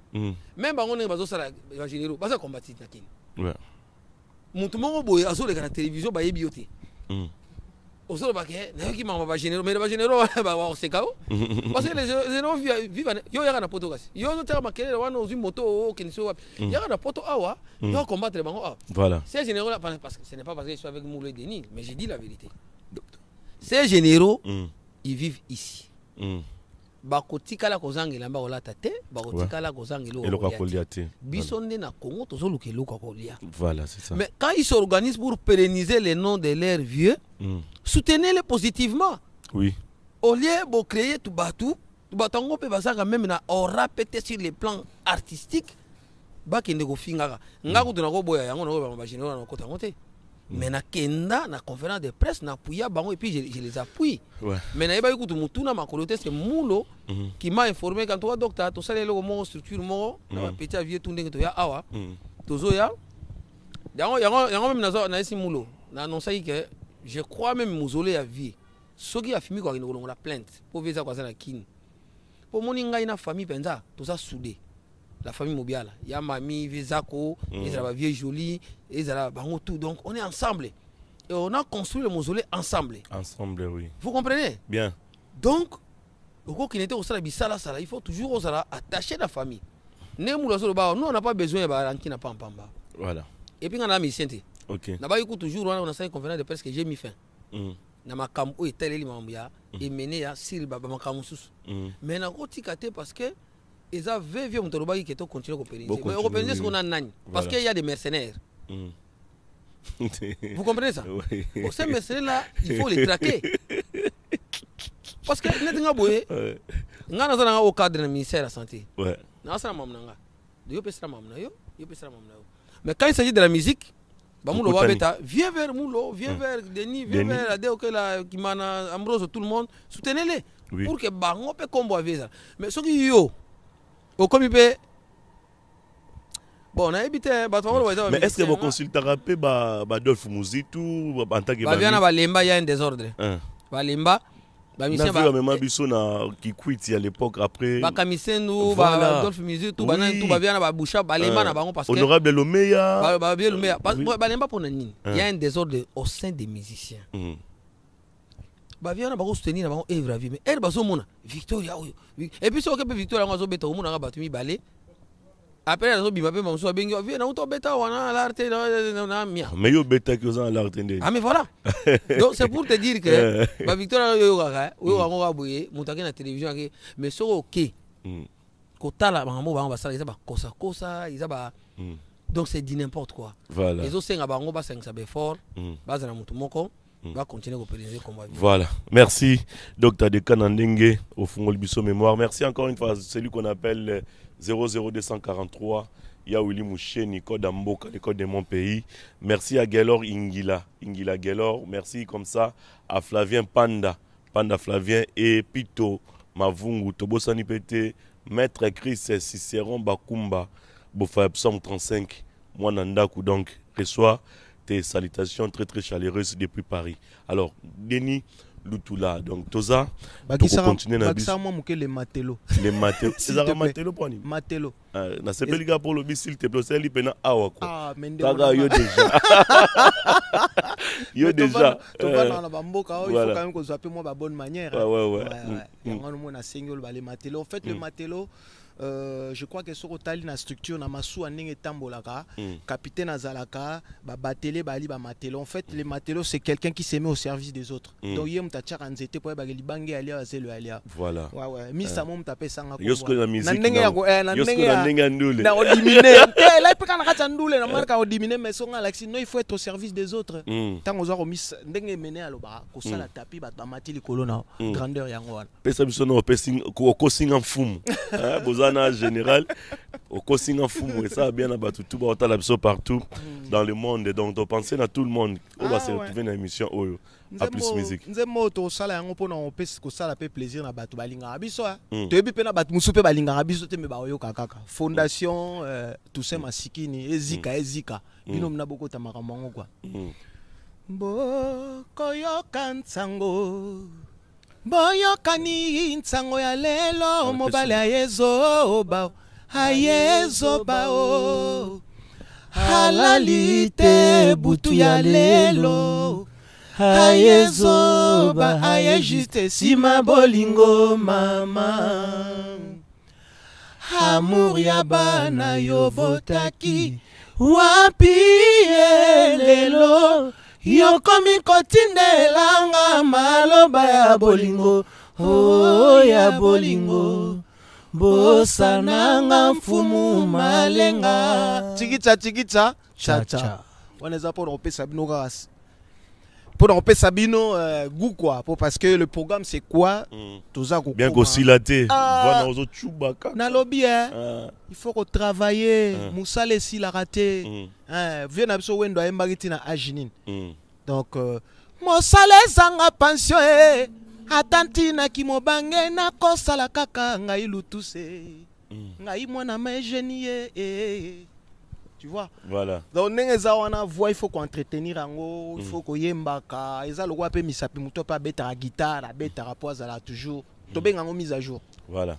même bango ne bazo sala ba généraux baza combattre na kini ouais mutu mongo boye azo le na télévision ba yebi yote osolo baké na yoki mama ba généraux mais ba généraux ba sekao parce que les généraux vivent yo yaka na poto kasi yo tera makele wana ozu moto kiniso yaka na poto awa yo combattre bango awa voilà ces généraux là parce que ce n'est pas parce que je suis avec Moulay Denis mais j'ai dit la vérité ces généraux ils vivent ici bakotikala kozangela mba kolata te bakotikala kozangela kolia te biso nde na Congo tozoluka eloko kolia voilà c'est ça mais quand ils s'organisent pour pérenniser les noms de leurs vieux soutenez-les positivement oui au lieu de créer tout batou batango pe basaka même na aura peut-être sur les plans artistiques bakende ko fingaka ngako tuna ko boya yango na ba général na kota ngote mais na kenda na conférence de presse na puya bango et puis je les appuie ouais. Mais na yeba ikutu mutuna makolote c'est mulo qui m'a informé quand toi docteur to sala eloko mo structure mo na petit avier tout ndenge to ya awa tozo ya yango même na esi mulo na annoncer que je crois même mausolée à vie soki a fimi ko la plainte pour visa kwa sana kin pour moni ngai na famille penza to ça soudé la famille Mobiala, il y a mamie, Vezako, ils ont vieux joli, ils ont bango tout. Donc on est ensemble. Et on a construit le mausolée ensemble. Ensemble, oui. Vous comprenez? Bien. Donc, au qui n'était au sala bisala sala, il faut toujours au sala attacher la famille. Nous on n'a pas besoin de baranki na pampamba. Voilà. Et puis on a mis siente. OK. Na ba écoute toujours on a une conférence de presse que j'ai mis fin. Na makambo et tel mambia et mené à Sir Baba makambo sus. Mais na ko tikate parce que ils avaient vu mon travail qui était continué à opérer. Mais on peut dire qu'on a nani parce qu'il y a des mercenaires. Vous comprenez ça? Oui. Ces mercenaires là, il faut les traquer. Parce que nous avons boyé. Nous avons au cadre du ministère de la santé. Ouais. Nous avons mais quand il s'agit de la musique, viens vers Moulo, viens vers Denis, viens vers Adéokela, Kimana, Ambrose, tout le monde, soutenez-les. Pour que Bango peut combattre ça. Mais ce qui est au comme il peut. Bon, on a évité. Mais est-ce que vous consultez Adolphe Mouzitou en tant que Balemba, il y a un désordre. Balemba, même Bissona qui quitte à l'époque après. Bakamisenu, Adolphe Mouzitou, tout va bien à Boucha, Balemba na bango parce que. Honorable Lomeya. Balemba pour Nani. Il y a un désordre au sein des musiciens. Baviana bako soutenir na bako evra vie mais elle bazo mona Victoria et puis so que Victoria ngazo beta omona nga batumi balé après nazo bima pe mamso bengi vie na uto beta wana l'arte na mia mais yo beta que za l'arte ndé ah mais voilà donc c'est pour te dire que ba Victoria yo kaka yo ngo ga boye mutake na télévision ke mais so OK ko tala bango bango basala isa ba kosa isa ba donc c'est dit n'importe quoi voilà les autres senga bango ba senga ça be fort bazana mutu moko va continuer à opérer comme on va. Voilà. Merci, Dr. Dekan Ndenge, au Fungol Bisso Mémoire. Merci encore une fois, celui qu'on appelle 00243, Yaouli Mouché, Nico Damboka, le code de mon pays. Merci à Gelor Ingila Gelor. Merci comme ça à Flavien Panda Flavien et Pito Mavungu, Tobosani Pete, Maître Chris Cicéron Bakumba, Bofa Psalm 35, Mwanandaku donc, reçoit tes salutations très très chaleureuses depuis Paris. Alors, Denis Lutula, donc Toza, pour continuer dans les matelots. Les matelots. C'est ça, matelots pour nous. Matelots. Na c'est pas le gars pour le s'il te plaît, c'est lui pena awako. Ah, mais yo déjà. Yo déjà. Tu vas dans la bamboka, il faut quand même qu'on soit peu moins de bonne manière. Ouais. On a single les matelots. En fait, le matelot, je crois que sur la structure na masu aninge tambolaka, capitaine azalaka, batele bali ba matelo. En fait, les matelots c'est quelqu'un qui se met au service des autres. Donc yem ta tchara nzete po ba libange ali azelo alia. Voilà. Ouais, mi samom tape sanga ko. Yosko la musique. Na odiminer. Là il peut kana kata ndule na marka odiminer mais songa laxi non il faut être au service des autres. Tant ozo remis ndenge mené aloba ko sala tapi ba matili kolona grandeur yango wana. Pesa biso no pesi ko singa mfumu. Bozana général au Kosinga Fumu et ça bien abattu tout partout dans le monde donc on pensait à tout le monde on va se retrouver dans l'émission Oyo à plus musique nzembo to sala yango pona on peut ko sala pe plaisir na batu balinga biso to ebi pe na batu musu pe balinga biso te me ba oyo kaka fondation tout ça masikini ezika bino mna boko ta makamango quoi bo koyo kansango boyokani nsango ya lelo mobali ayezoba o halali te butu ya lelo ayezoba aye juste sima bolingo mama amour ya bana yo botaki wapi lelo yo komi kotindelanga maloba ya bolingo oh ya bolingo bosananga mfumu malenga tikita cha wanaweza pour on peut sabino gas pour on peut sabino goût quoi parce que le programme c'est quoi toza ko bien kosilaté voilà aux autres chubaka na lobby il faut qu'on travailler musale si la raté viens na biso wendo ayembaki na ajinin donc mosale zanga pension atanti na kimobange na kosala kaka ngai lutuse ngai mwana ma génie tu vois voilà donc nengeza wana voix il faut qu'on entretenir ango il faut ko yembaka eza lokwa pe misapi muto pa beta guitare beta rapport à la toujours to benga ngo mise à jour voilà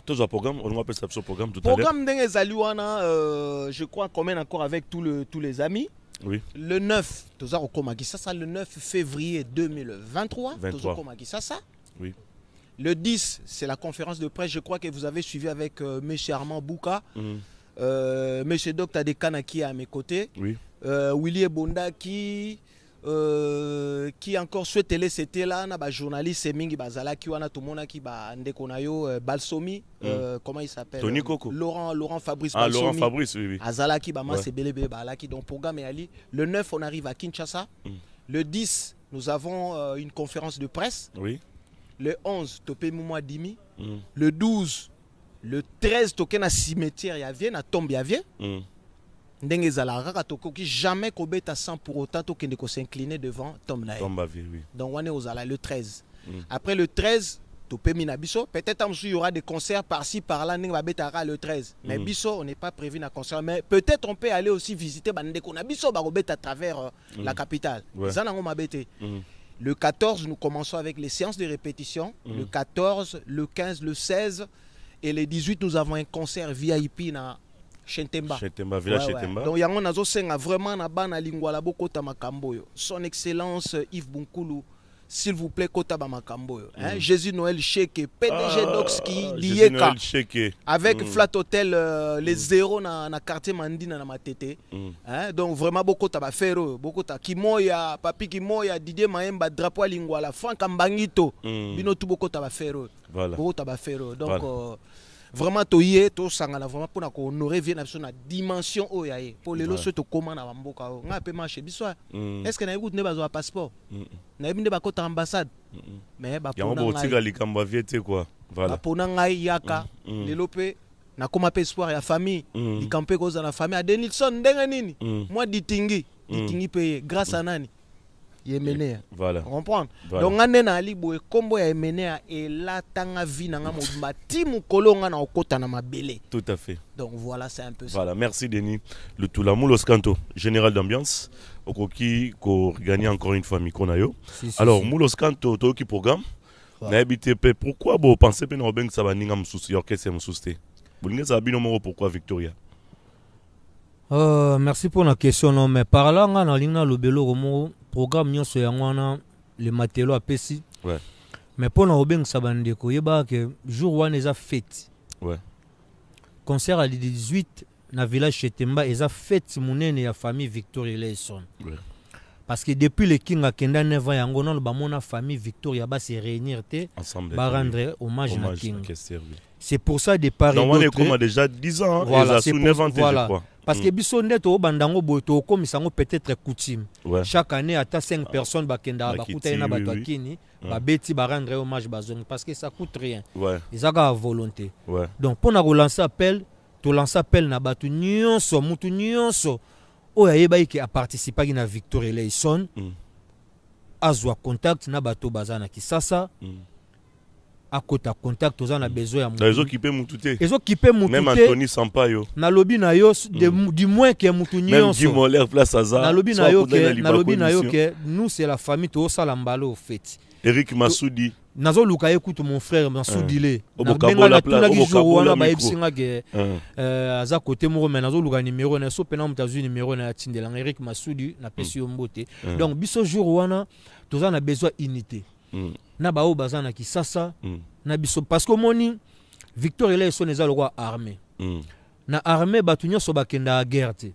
tous un programme on appelle ça ce programme tout à l'heure programme nengeza wana je crois qu'on mène encore avec tous les amis. Oui. Le 9, le 9 février 2023, oui. Le 10, c'est la conférence de presse. Je crois que vous avez suivi avec M. Armand Bouka, M. Dr Dekana qui est à mes côtés, oui. Willy Bonda qui encore souhaite c'était là, na journaliste Mingi Bazala qui wana tout monde qui ba ndekonayo Balsomi, comment il s'appelle Tony Coco. Laurent Fabrice Balsomi. Balsomi. Laurent Fabrice, oui. Azala qui ba c'est belé bala qui donc programme et Ali. Le 9 on arrive à Kinshasa. Le 10 nous avons une conférence de presse. Oui. Le 11 Topé Moumoua Dimi. Le 12 le 13 Tokena cimetière ya vient à tombe ya vient. Ndenge zalara tokoki jamais kobeta sans pour autant tokende ko s'incliner devant Tom Nae. Oui. Donc on est aux ala le 13. Après le 13 topé minabiso peut-être il y aura des concerts par-ci par-là ndenge babetara le 13. Mais biso on n'est pas prévu na concert mais peut-être on peut aller aussi visiter bande ko na biso ba kobeta à travers la capitale. Zanango mabete. Le 14 nous commençons avec les séances de répétition. Le 14, le 15, le 16 et le 18 nous avons un concert VIP na Chentemba. Village Chentemba. Donc yango nazo senga vraiment na bana lingwa la bokota makambo yo. Son excellence Yves Bunkulu, s'il vous plaît kota ba makambo yo. Jésus Noël Cheke, PDG Doxki Lieka. Avec Flat Hotel les zéros na quartier Mandina na Matete. Donc vraiment bokota ba fero, bokota Kimoya, Papi Kimoya, Didier Maemba drapeau lingwa la Franck Ambangito. Bino tu bokota ba fero. Voilà. Bokota ba fero. Donc vraiment toyé to sangala vraiment pour na ko honorer bien na dimension oyaye pour les loso to comment na mboka nga pe marché biso est-ce que na écoute ne bazo passeport na binde ba kota ambassade mais ba pona ngai ya likamba viete quoi voilà pona ngai yaka lelo pe na koma pe espoir ya famille likampe koza na famille a Denilson ndenga nini moi ditingi pe grâce à nani Yemene. Voilà. Comprendre. Donc ngane na ali boye kombo ya Yemene et la tanga vi na nga mobimba timu kolonga na okota na mabele. Tout à fait. Donc voilà, c'est un peu ça. Voilà, merci Denis. Le tout la Moulos Kanto, général d'ambiance. Okoki ko gagner encore une fois micro na yo. Alors Moulos Kanto to ki programme. Na habité pourquoi vous pensez que nous ça va ninga msusi orchestre msusi. Bolinga ça bino moro pourquoi Victoria? Merci pour la question non mais par là on a lingna lobelo comme programme nyonso yangwana le matériel a pesi. Ouais. Mais pour na obeng ça bande ko yeba que jour one eza fête. Ouais. Concert à 18 na village Chetemba eza fête munene ya famille Victoria Leison. Ouais. Parce que depuis le King a kenda 9 ans yango non ba mona famille Victoria ba se réunir te ba rendre hommage na King. C'est pour ça des paris d'autres. Donc on a déjà 10 ans voilà, c'est 9 ans voilà. Je crois. Parce que biso ndeto bandango boto comme ça peut-être coutume. Ouais. Chaque année à 5 personnes ba kenda ba kuta na ba twakini ba beti ba rendre hommage ba zone parce que ça coûte rien. Ouais. Ils ont à volonté. Ouais. Donc pour na relancer appel, to lancer appel na batu nyonso mutu nyonso oya yeba ki a participé à Victoria Leison. Azwa contact na bato bazana Kisasa. À côté contact aux en a besoin à les occupés moutouté. Les occupés moutouté. Même Anthony Sampaio. Na lobby na yo du moins que moutouni même Guy Moller place Aza. Na lobby na yo que nous c'est la famille to salambalo au fait. Eric Massoudi. Nazo luka écoute mon frère Massoudi le. Na benga la tuna jour wana ba ebisinga ke aza côté mo mais nazo luka numéro na so pena mutazu numéro na tindela Eric Massoudi na pesi mbote. Donc biso jour wana to za na besoin unité. Na bao bazana Kisasa na biso parce que moni Victoria Leison eza lokwa armée na armée batu nyonso bakenda a guerre te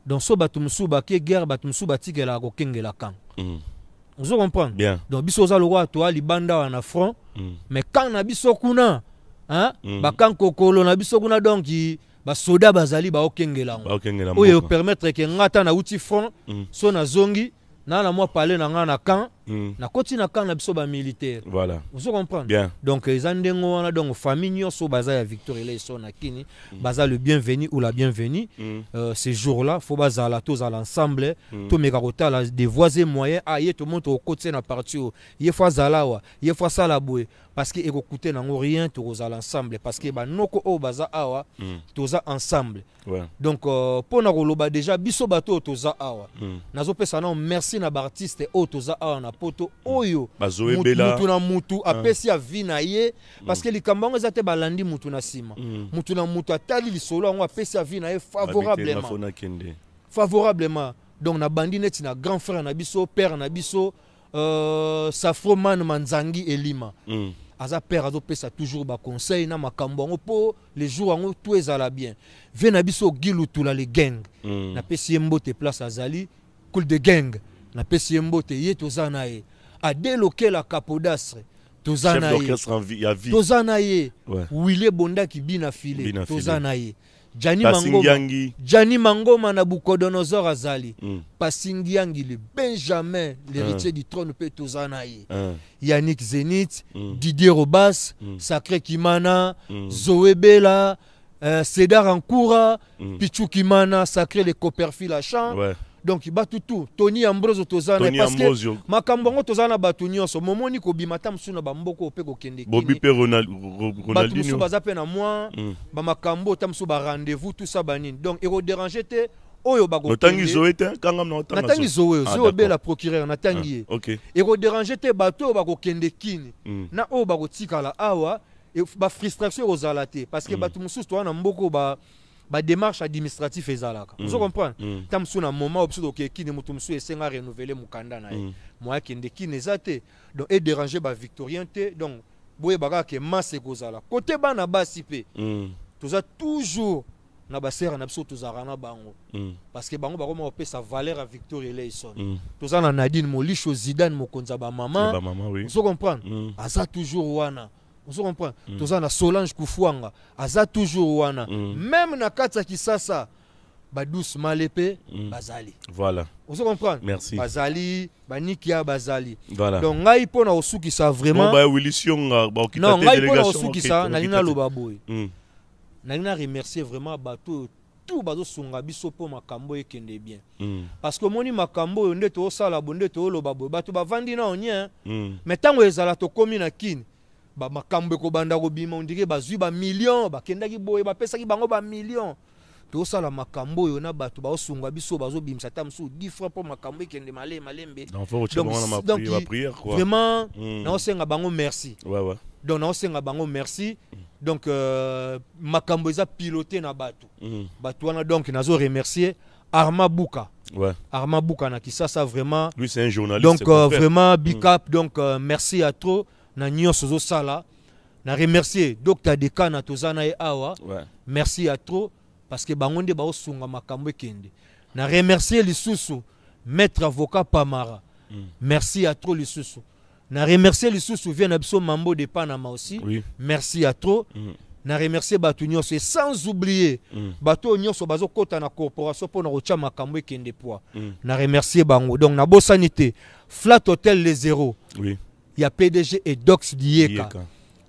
donc so batu musu bakie guerre batu musu batikela ko kengela kan vous comprenez bien donc biso za lokwa to libanda wana front mais quand na biso kuna hein bakan kokolo na biso kuna donc ba soda bazali ba okengela oyo permettre que ngata na uti front so na zongi na moi parler na ngana kan na koti na kan na biso ba militaire voilà vous comprenez bien donc les andengo wana donc famille nyonso baza ya Victoria Leison na kini baza le bienvenu ou la bienvenue ces jours là faut bazala tous à l'ensemble to mekakota la des voisins moyens aye to monte au côté na parti ye fois zalawa ye fois sala boy parce que écouter na rien to aux l'ensemble parce que ba noko o baza awa toza ensemble ouais. Donc pour na koloba déjà biso bato toza awa nazo pesa na merci na ba artiste o toza awa na poto oyo mutu na mutu apesi ya vie na ye parce que likambango ezate balandi mutu na sima mutu na mutu atali lisolo yango apesi ya vie na ye favorablement donc na bandi neti na grand frère na biso père na biso Safroman Manzangi Elima aza père azo pesa toujours ba conseil na makambo yango po les jours yango tout ezala bien ve na biso gilu tula le gang na pesi mbote place azali cool de gang na pesi mbote ye tozana ye a déloquer la capodastre tozana ye tozana ye wile bonda ki bina file tozana ye Jani Mangoma na Bukodonosor azali Pasingiangi le Benjamin l'héritier du trône pe tozana ye Yannick Zenith Didier Robas Sacré Kimana Zoé Bella Cédar Ankoura Pichou Kimana Sacré les Copperfield à champ donc batutu Tony Ambrose tozana parce que makambongo tozana batu nyonso momoni ko bimata msuna bamboko pe ko kende Bobby pe Ronaldinho baza pe na moi ba makambo tamsu ba rendez-vous tout ça banine donc ero déranger te oyo bago notangi zoé te kangam na otanga natangi zoé be la procureur natangi OK ero déranger te bato bago kende kini na o bago tikala awa et ba frustration ozalate parce que batu mususu to na mboko ba démarche administrative ezalaka vous comprenez tam suna moment obso ke kini mutu musu esenga renouveler mukanda na ye moi kende kini ezate donc et déranger ba victorien te donc boye baka ke masse kozala côté bana basi pe toza toujours na ba sera na biso tozara na bango parce que bango bako mo sa valeur à Victoria Leison toza na Nadine Molisho Zidane mokonza ba maman vous comprenez asa toujours wana vous comprenez toza na Solange Kufwanga aza toujours wana même na kata Kisasa ba douce malepe bazali voilà vous comprenez merci bazali banikia bazali voilà donc ngai pona osuki ça vraiment ba William ba okita non ngai pona osuki ça na lina loba boy na lina remercier vraiment bato tout bazo sunga biso po makambo ekende bien. Parce que moni makambo yo ndeto osala bonde to loba bo bato bavandi na onye. Mais tango ezala to komi na kini ba makambo ko banda ko bima on dirait bazui ba millions ba kendaki boye ba pesa ki bango ba millions. To sala makambo yo na bato ba osunga biso bazo bimsa tamsu 10 francs pour makambo ekende malembe. Donc prière quoi. Vraiment na osenga bango merci. Ouais. Donc na osenga bango merci. Donc makambo eza piloté na bato. Bato wana donc nazo remercier Arma Bouka. Ouais. Arma Bouka na Kisasa vraiment. Lui c'est un journaliste. Donc vraiment big up donc merci à trop na nyonso zo sala. Na remercier Dr Dekana tozana e awa. Ouais. Merci à trop parce que bangonde ba osunga makambo ekende. Na remercier lisusu maître avocat Pamara. Merci à trop lisusu. Na remercier lisusu vient na biso Mambo de Panama aussi. Oui. Merci à trop. Na remercier batu nyonso sans oublier batu nyonso bazo kota na corporation pour na rocha makambo ekende poa. Na remercier bango. Donc na bosanité Flat Hotel les Zéros. Oui. Ya PDG et Dox Dieka.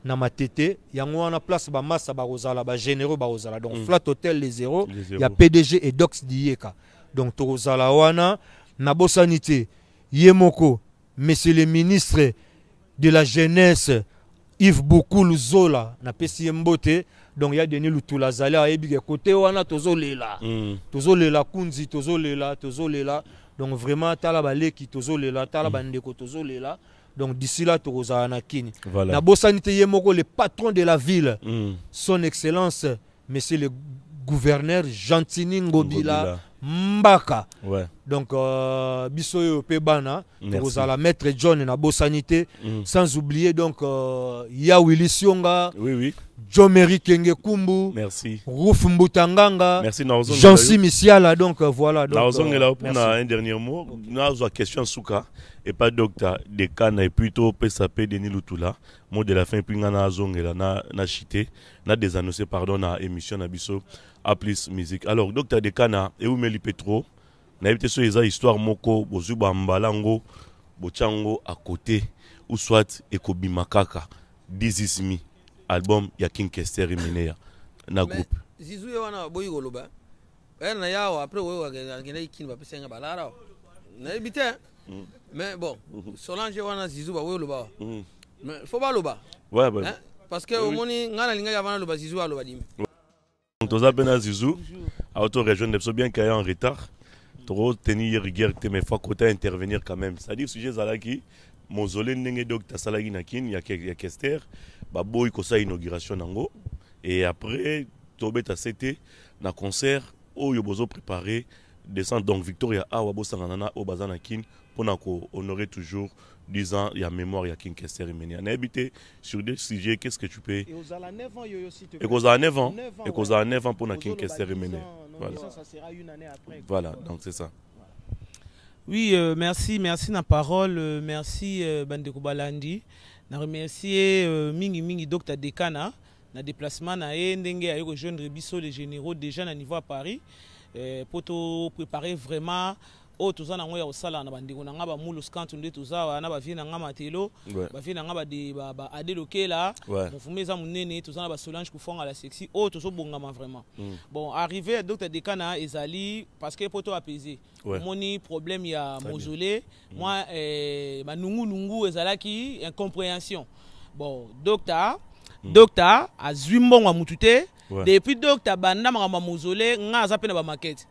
Na matete yango wana place ba massa ba rozala ba généraux ba rozala. Donc Flat Hotel les Zéros, ya PDG et Dox Dieka. Donc to rozala wana na bosanité Yemoko, monsieur le ministre de la jeunesse Yves Boukoulou Zola na pesi mbote. Donc il y a Denis Lutula Zala et bige côté wana tozolela. Tozolela kunzi tozolela. Donc vraiment tala baleki tozolela, tala bandeko tozolela. Donc d'ici là tozoza na kini. Na bosanité Yemoko le patron de la ville. Son excellence monsieur le gouverneur Gentini Ngobila Mbaka. Ouais. Donc biso pebana tozoza maître John na bosanité sans oublier donc ya Willy Sionga. Oui. Jomeri Kenge Kumbu. Merci. Rouf Mbutanganga. Merci Jean-Si Missiala. Donc voilà. Naozong est là pour un dernier mot. Nous avons une question Souka et pas docteur Dekana et plutôt PSAP Denis Lutula. Mot de la fin puis na zong est là na chité na désannoncé pardon na émission na biso à plus musique. Alors docteur Dekana et où Meli Petro na évité sur les histoires moko bozuba mbalango bochango à côté ou soit ekobimakaka This Is Me. Album ya King Kester Imenea na groupe Zizou wana boyi goloba na yao après wo ngena ikini ba pesenga balara na ebite mais bon Solange wana Zizou ba wo loba mais faut pas loba ouais parce que au moni ngana linga ya wana loba Zizou aloba dimi toza bena Zizou auto rejoindre so bien qu'il y a en retard trop tenir rigueur mais faut côté intervenir quand même c'est-à-dire sujet zalaki mausolée ndenge docteur Salagi Nakin ya Kester baboy ko sa inauguration nango et après tobeta c'était na concert oyo bozo préparer descendre donc Victoria Awa bosangana au bazana kin pour na ko honorer toujours 10 ans ya mémoire ya King Kester Imenia na habité sur des sujets qu'est-ce que tu peux et aux 9 ans yo aussi et aux 9 ans et aux 9 ans pour na King Kester Imenia voilà ça sera une année après voilà donc c'est ça. Oui, merci na parole, merci Bandeko Balandi. Na remercier mingi Dr Dekana na déplacement na ndenge ayo rejoindre biso les généraux déjà na niveau à Paris pour te préparer vraiment o toza na ngoya osala na bandeko na ngaba mulu skantu nde toza na ba vie na ngama matelo ba vie na ngaba de ba adelokela mfumeza munene toza na ba Solange kufonga la sexy o tozo bongama vraiment. Bon arrivé à Dr Dekana ezali parce que poto apaiser moni problème ya mausolée moi ba nungu ezalaki incompréhension. Bon docteur azwi mbongo mutute depuis docteur banda makamba mausolée nga azape na ba maquette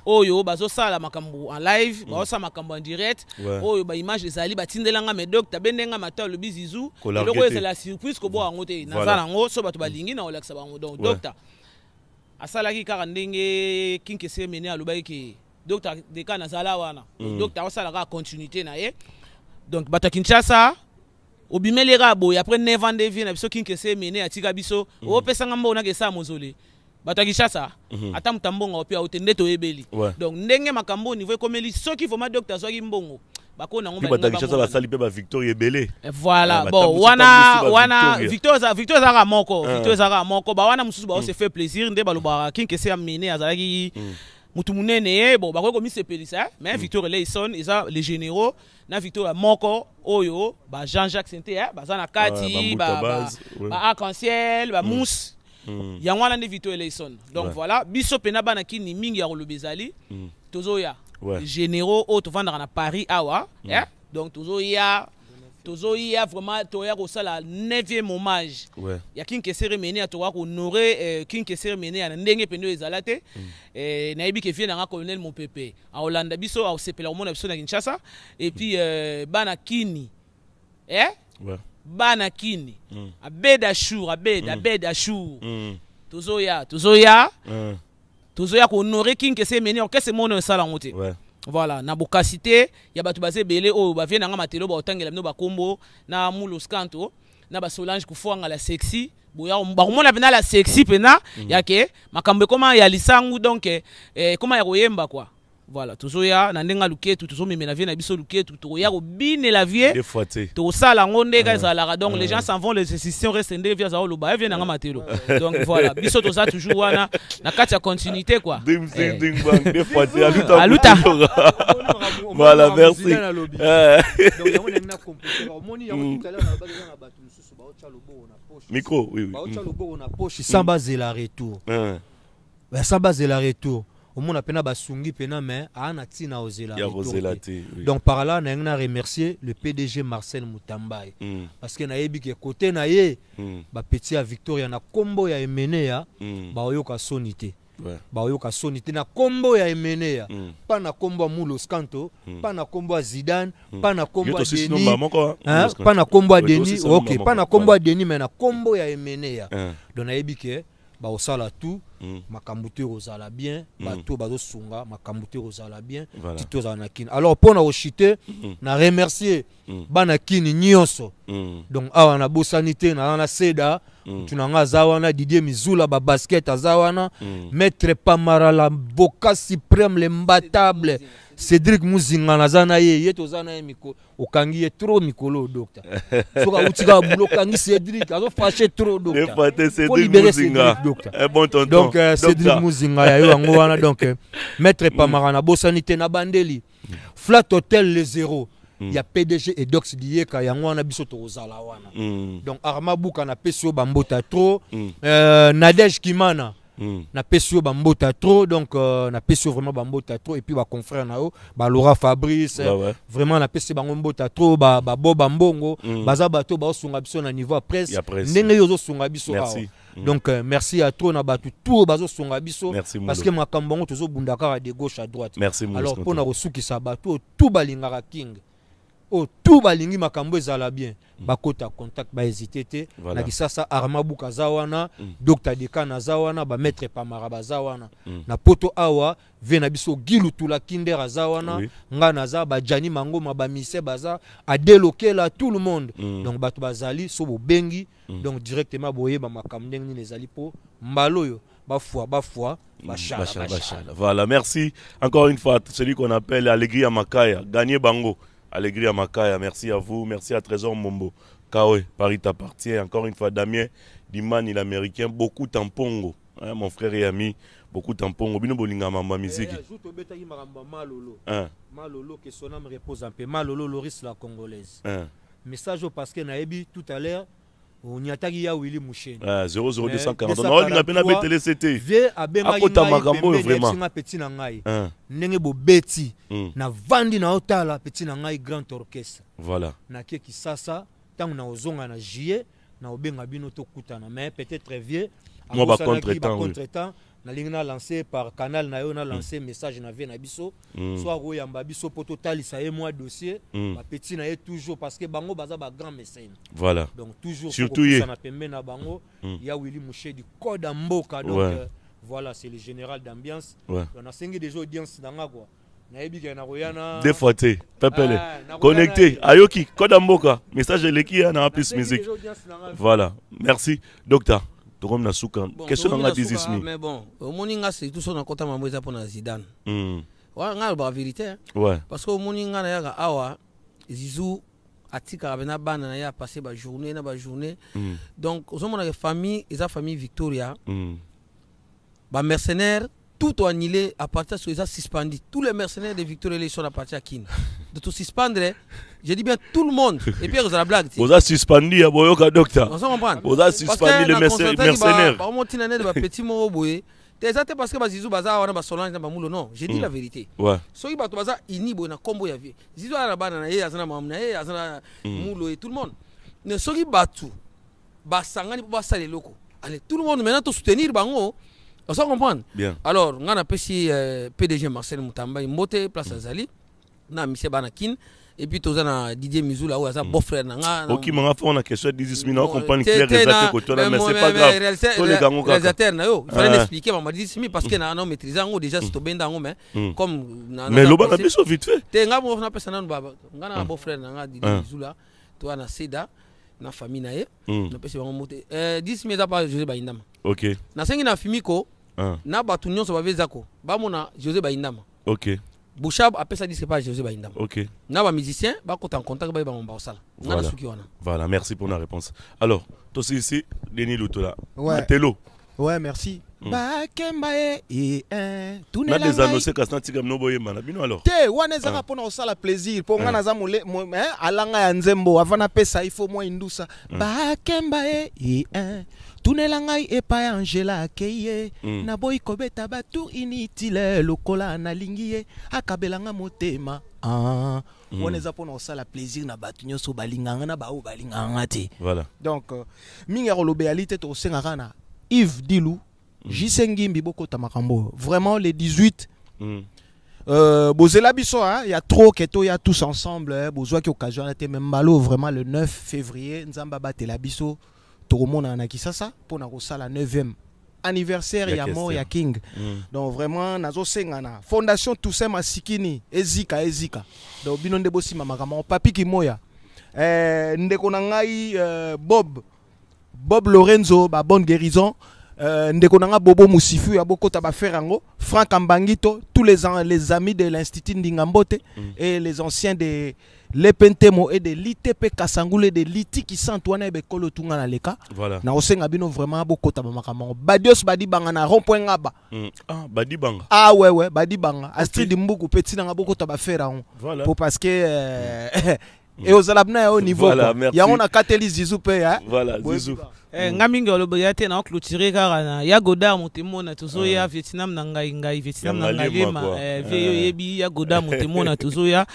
oyo bazo sala makambo en live bazo sala makambo en direct oyo ba image ezali batindelanga me docteur bendenga mata le bizizu loko ezala surprise ko bo ango te nazala ngo so bato balingi na olakisa bango donc docteur asalaki kaka ndenge King Kester Imenia alobaki ke docteur Dekana nazala wana docteur asala ka continuité na ye donc bato Kinshasa obimeli rabo après 9 ans de vie na biso King Kester Imenia atika biso o pesanga mbona ke sa mozole bato Kinshasa ata mutambonga opi a otende to ebeli donc ndenge makambo niveau komeli soki voma docteur zwaki mbongo bakona ngomba bato Kinshasa ba sali pe ba Victor ebele voilà bon wana Victor zaka moko ba wana mususu ba se fait plaisir nde baloba King Kester Imenia azalaki mutu munene bon ba ko mi sepelisa mais Victor Leison eza les généraux na Victor moko oyo ba Jean-Jacques Sente ba zana kati ba arc-en-ciel ba mousse yango wana nde Victor Eleison. Donc voilà, biso pena bana kini mingi ya koloba ezali tozoya généraux au tovandaka na Paris awa, donc tozoya vraiment toya kosala 9e hommage ya King Kesere Mene atoka honorer King Kesere Mene ya ndenge pendo ezala te na yebi ke vie na colonel Mopepe a Hollande biso a sepela omona biso na Kinshasa et puis bana kini bana kini abed Achour tozoya ko honorer King Kesere Mene orchestre mono esala ngote. Voilà, na bokasité ya batu basé belé o ba viena nga matelo ba otangela bino ba kombo na Moulos Kanto na ba Solange Kufwanga la sexy boya ba komona pena la sexy pena yake makambe koma ya lisangu donc koma ya koyemba quoi. Voilà, tozoya na ndenga luketu tozomeme na vie na biso luketu toya ko bine la vie to sala ngonde ka ezalaka donc les gens s'en vont les institutions restent ndé via za loba viena nga matelo. Donc voilà, biso toza toujours wana na kati ya continuité quoi. Ding bang des fois aluta. Voilà, merci. Donc yango na composer omoni yango tout à l'heure na ba na batu mususu ba otcha lobo na poche. Micro, oui. Ba otcha lobo na poche sans base la retour. Sans base la retour. Au monde a pena basungi pena mais ana tina ozela. Donc par là na ngna remercier le PDG Marcel Moutambaye parce que na yebi ke côté na ye ba petit à Victoria na kombo ya Emenea ba oyoka sonité. Ba oyoka sonité na kombo ya Emenea pas na kombo Moulos Kanto pas na kombo Zidane pas na kombo Denis pas na kombo Denis OK pas na kombo Denis mais na kombo ya Emenea. Donc na yebi ke ba osala tout makambuté rozala bien bato bazo sunga makambuté rozala bien tito za nakini. Alors pour na ochité na remercier bana kini nyonso donc awa na bosanité na seda tunanga zawana Didier Mizula ba basket azawana maître Pamara la boka suprême l'imbattable Cédric Muzinga nazana ye tozana ye miko okangi ye trop mikolo docteur soka utika bulo kangi Cédric azo fâché trop docteur faut libérer Cédric docteur bon tonton donc Cédric Muzinga ya yo ngo wana donc maître Pamara na bosanité na bandeli Flat Hotel les zéros il y a PDG et Dox Dieka yango wana biso to ozala wana donc Arma Buka na pesio bambota trop Nadej Kimana na pesio bambota trop donc na pesio vraiment bambota trop et puis ba confrère na yo ba Laura Fabrice vraiment na pesio bambota trop ba Boba Mbongo baza bato ba osunga biso na niveau presse ndenge yo zo sunga biso awa donc merci à trop na batu tout bazo sunga biso parce que makambo ngo tozo bundaka de gauche à droite. Alors pour na rosuki sa bato tout balingaka king tout balingi makambo ezala bien bakota contact ba hésiter te na kisasa Arma Buka zawana Dr Dekana zawana ba maître Pamara bazawana na poto awa vena biso gilu tula kinder zawana nga naza ba Jani Mangoma ba mise baza a déloquer là tout le monde donc batu bazali so bo bengi donc directement boye ba makambo ndenge ni ezali po mbaloyo ba foi bachala. Voilà, merci encore une fois celui qu'on appelle Allegria Makaya gagner bango. Allegria Makaya, merci à vous, merci à Trésor Mombo. Kawe, Paris t'appartient. Encore une fois, Damien Dimani, l'américain, beaucoup tampongo. Hein, mon frère et ami, beaucoup tampongo. Bino bolinga mama musique. Malolo, que son âme repose un peu. Malolo, Loris la congolaise. Message au parce que Naebi tout à l'heure. On y a tagué à Willy Mouchen. 00240. Non, il n'a pas de télé, c'était. Akota Magambo, vraiment. Petit nangai. Nenge bo beti. Na vandi na otala petit nangai grand orchestre. Voilà. Na keki sasa, tant na ozonga na juillet, na obenga bino to kutana. Mais peut-être vieux. Moi, ba contre-temps. Na lingna lancé par canal na yo na lancé message na vie na biso soit royamba biso poto talisa et moi dossier ba petit na toujours parce que bango baza ba grand mécène. Voilà. Donc toujours surtout na pembe na bango ya Willy Mouché du code mboka donc voilà c'est le général d'ambiance. On a 5 déjà audience dans quoi. Na ebika na royana des fois té pepele connecté ayoki code mboka message leki na plus musique. Voilà. Merci docteur. Comme na soukan question na dizismi mais bon au moninga c'est tout son en compte mambo za pour na Zidane ouais nga ba vérité parce que au moninga na ya awa Zizou atika bena bana na ya passer ba journée donc aux hommes na famille et sa famille Victoria ba mercenaires tout annulé à partir de ça suspendu tous les mercenaires de Victoria ils sont à partir à Kin de tout suspendre. Je dis bien tout le monde. Et puis, vous avez la blague. Vous avez suspendu, Boyoka docteur. Vous comprenez? Vous avez suspendu les mercenaires. Petit mot, c'est parce que Zizou Baza a Solange non. J'ai dit la vérité. Ouais. Soki Bato Baza ini na combo ya vie. Zizou a la banana et azana mamna et azana moulo et tout le monde. Ne soki Batu basangani pour basa les locaux. Allez, tout le monde maintenant tout soutenir bango. On s'en comprend. Bien. Alors, on a pêché PDG Marcel Moutamba, Moté, place Azali, na Michel Banakin. Et puis, tu as Didier Mizoula, ou un beau-frère. Ok, mais on a question de 10 minutes, on comprend clair exactement, mais c'est pas grave. Il fallait l'expliquer, on m'a dit parce que nous maîtrisons déjà c'est bien dans mais comme mais le bon a besoin vite fait. Tu as un personne on a un beau-frère Didier Mizoula, toi na Seda, na famille nae, na pesi bango monter 10 minutes pas José Baindama. OK. Na sengi na Fimiko, na batu nyonso bavezako, ba mona José Baindama. OK. Bouchab appelle ça disque pas José Baindam. OK. Na ba musicien ba ko en contact ba ba sala. Voilà, merci pour la réponse. Alors, toi ici Denis Lutola. Ouais. Matelo. Ouais, merci. Ba kemba et tout n'est pas des annoncés que ça tigam no boye mana bino alors. Te wana zaka pona osala plaisir pour ngana za mole alanga ya nzembo avana pesa il faut moi indusa. Ba kemba et tunela ngai epai Angela akeye na boy kobeta batu initile lokola na lingie akabelanga motema wana pona osala plaisir na batu nyoso balinganga na bao balinganga te. Voilà. Donc minga rolobe alite to sengaka na Yves Dilou Jisengimbi boko tamakambo vraiment les 18 Bozela biso il y a trop keto il y a tous ensemble bozwa ki occasion était même malo vraiment le 9 février nzamba batela biso Toromona na Kisasa pour na la 9e anniversaire ya mort ya King. Donc vraiment nazo sengana Fondation Toussaint Masikini ezika donc binonde bosi mamakama papi kimoya ndeko na ngai Bob Lorenzo ba bonne guérison ndeko na nga Bobo Moussifu ya boko ta ba ferango Franck Ambangito tous les amis de l'Institut Ndingambote et les anciens de Lepentemo et de l'ITP Kasangule et de l'ITIKI Santoine et Bekolo Tunga na leka. Voilà. Na osenga bino vraiment boko ta mamakama Badios badi banga na rond-point ngaba. Ah badi banga. Ah ouais badi banga. Astrid Mbuku petit na boko ta ba ferango. Voilà. Pour parce que et aux alabna au niveau. Voilà, merci. Ya on a Kateli Zizou pe hein. Voilà, Zizou. Ngamingi olobeyate na clôturer car ya Goda motemona tozoya Vietnam na ngai Vietnam na ngalema veyo yebi ya Goda motemona tozoya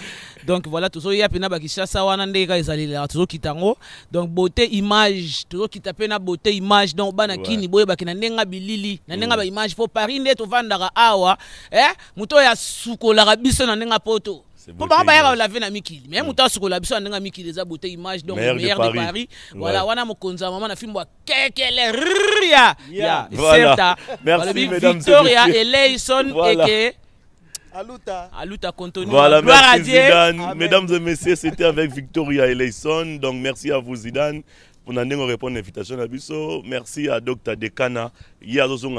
donc voilà tozoya pena bakishasa wana ndeka ezalila tozokitango donc beauté image tozokita pena beauté image donc bana kini boye bakina ndenga bilili na ndenga ba image pour Paris nde to vandaka awa muto ya sukola biso na ndenga poto. Pour pas laver na mikili mais muta sukola biso ndenga mikili za beauté image donc meilleur de Paris voilà wana mokonza maman na filmwa kekele ya voilà merci mesdames Victoria Eleison et Aluta Contonu. Voilà, merci Zidane. Mesdames et messieurs, c'était avec Victoria Eleison. Donc merci à vous Zidane pour nous répondre à l'invitation à Bisso. Merci à Dr Dekana. Il y a d'autres gens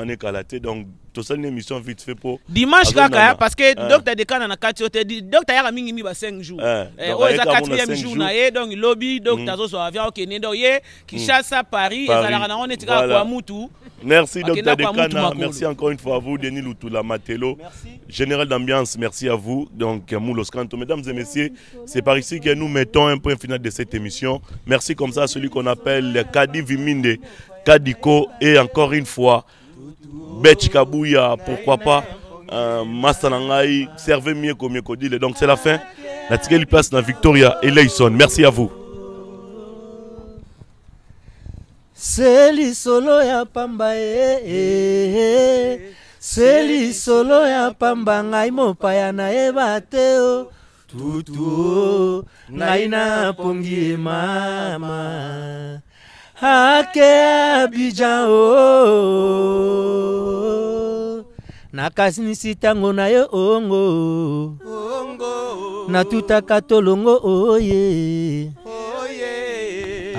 donc tout ça une émission vite fait pour dimanche kaka parce que Dr Dekana na kati ote Dr Yara mingi mi ba 5 jours. Oza 4e jour na ye donc lobby Dr Zoso avion okene ndo ye Kinshasa Paris ezalaka na on etika kwa mutu. Merci Dr Dekana, merci encore une fois à vous Denis Lutola Matelo. Général d'ambiance, merci à vous. Donc Moulos Kanto, mesdames et messieurs, c'est par ici que nous mettons un point final de cette émission. Merci comme ça à celui qu'on appelle Kadi Viminde, Kadiko et encore une fois Betch Kabouya, pourquoi pas Massanangai, servez mieux comme Yekodile. Donc c'est la fin. La tigeli place dans Victoria Eleison. Merci à vous. Seli solo ya pamba Seli solo ya pamba ngai mopaya na ebateo tutu ngai na pongi mama hake Abidjan nakasinisi tango na yo ongo na tutaka tolongo oye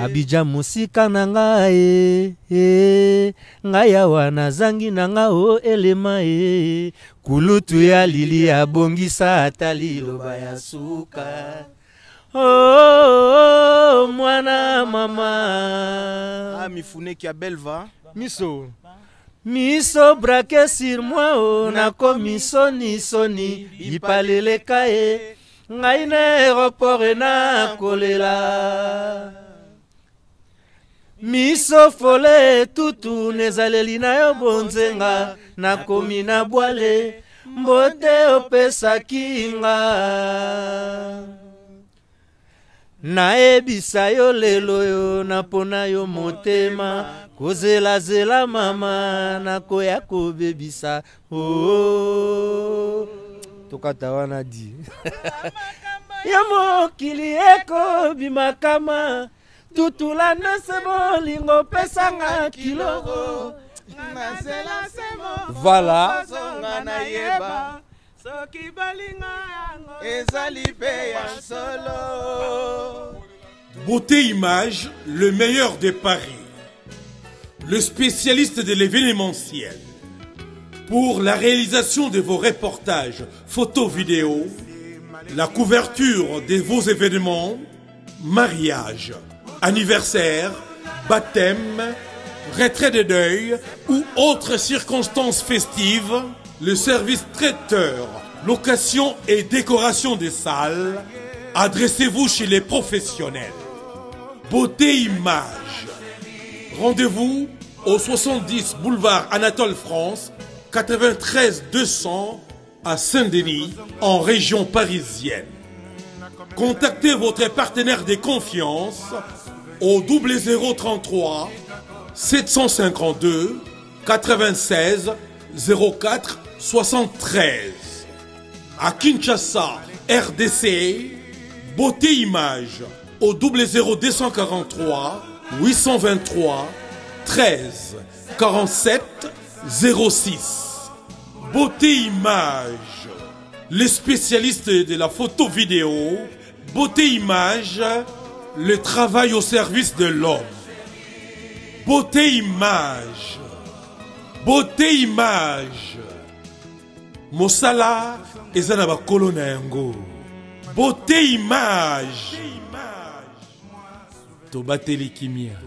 Abidjan musika na ngai ngai awa nazangi na nga o elema kulutu ya lili ya bongisa ata liloba ya suka mwana mama mifune kia belva miso braqué sur moi nakomi soni ipaleleka ngai na aéroport na kolela miso fole tutu nezaleli na yo bonzenga nakomi na bwale mbote opesaki nga naebisa yo lelo yo napona yo motema kozelazela mama nakoya kobebisa tokata wana di ya mokili ekobimakama tutulana se bolingo pesanga kiloko voilà Beauté Image, le meilleur de Paris, le spécialiste de l'événementiel. Pour la réalisation de vos reportages, photos, vidéos, la couverture de vos événements, mariage, anniversaire, baptême, retrait de deuil ou autres circonstances festives, le service traiteur, location et décoration des salles, adressez-vous chez les professionnels. Beauté Image. Rendez-vous au 70 boulevard Anatole France, 93 200 à Saint-Denis, en région parisienne. Contactez votre partenaire de confiance au 0033 752 96 04 73. À Kinshasa, RDC, Beauté Image au 00243 823 13 47 06. Beauté Image, les spécialistes de la photo vidéo. Beauté Image, le travail au service de l'homme. Beauté Image, Beauté Image, Mosala ezana ba kolona yango. Beauté Image, Tobateli Kimia.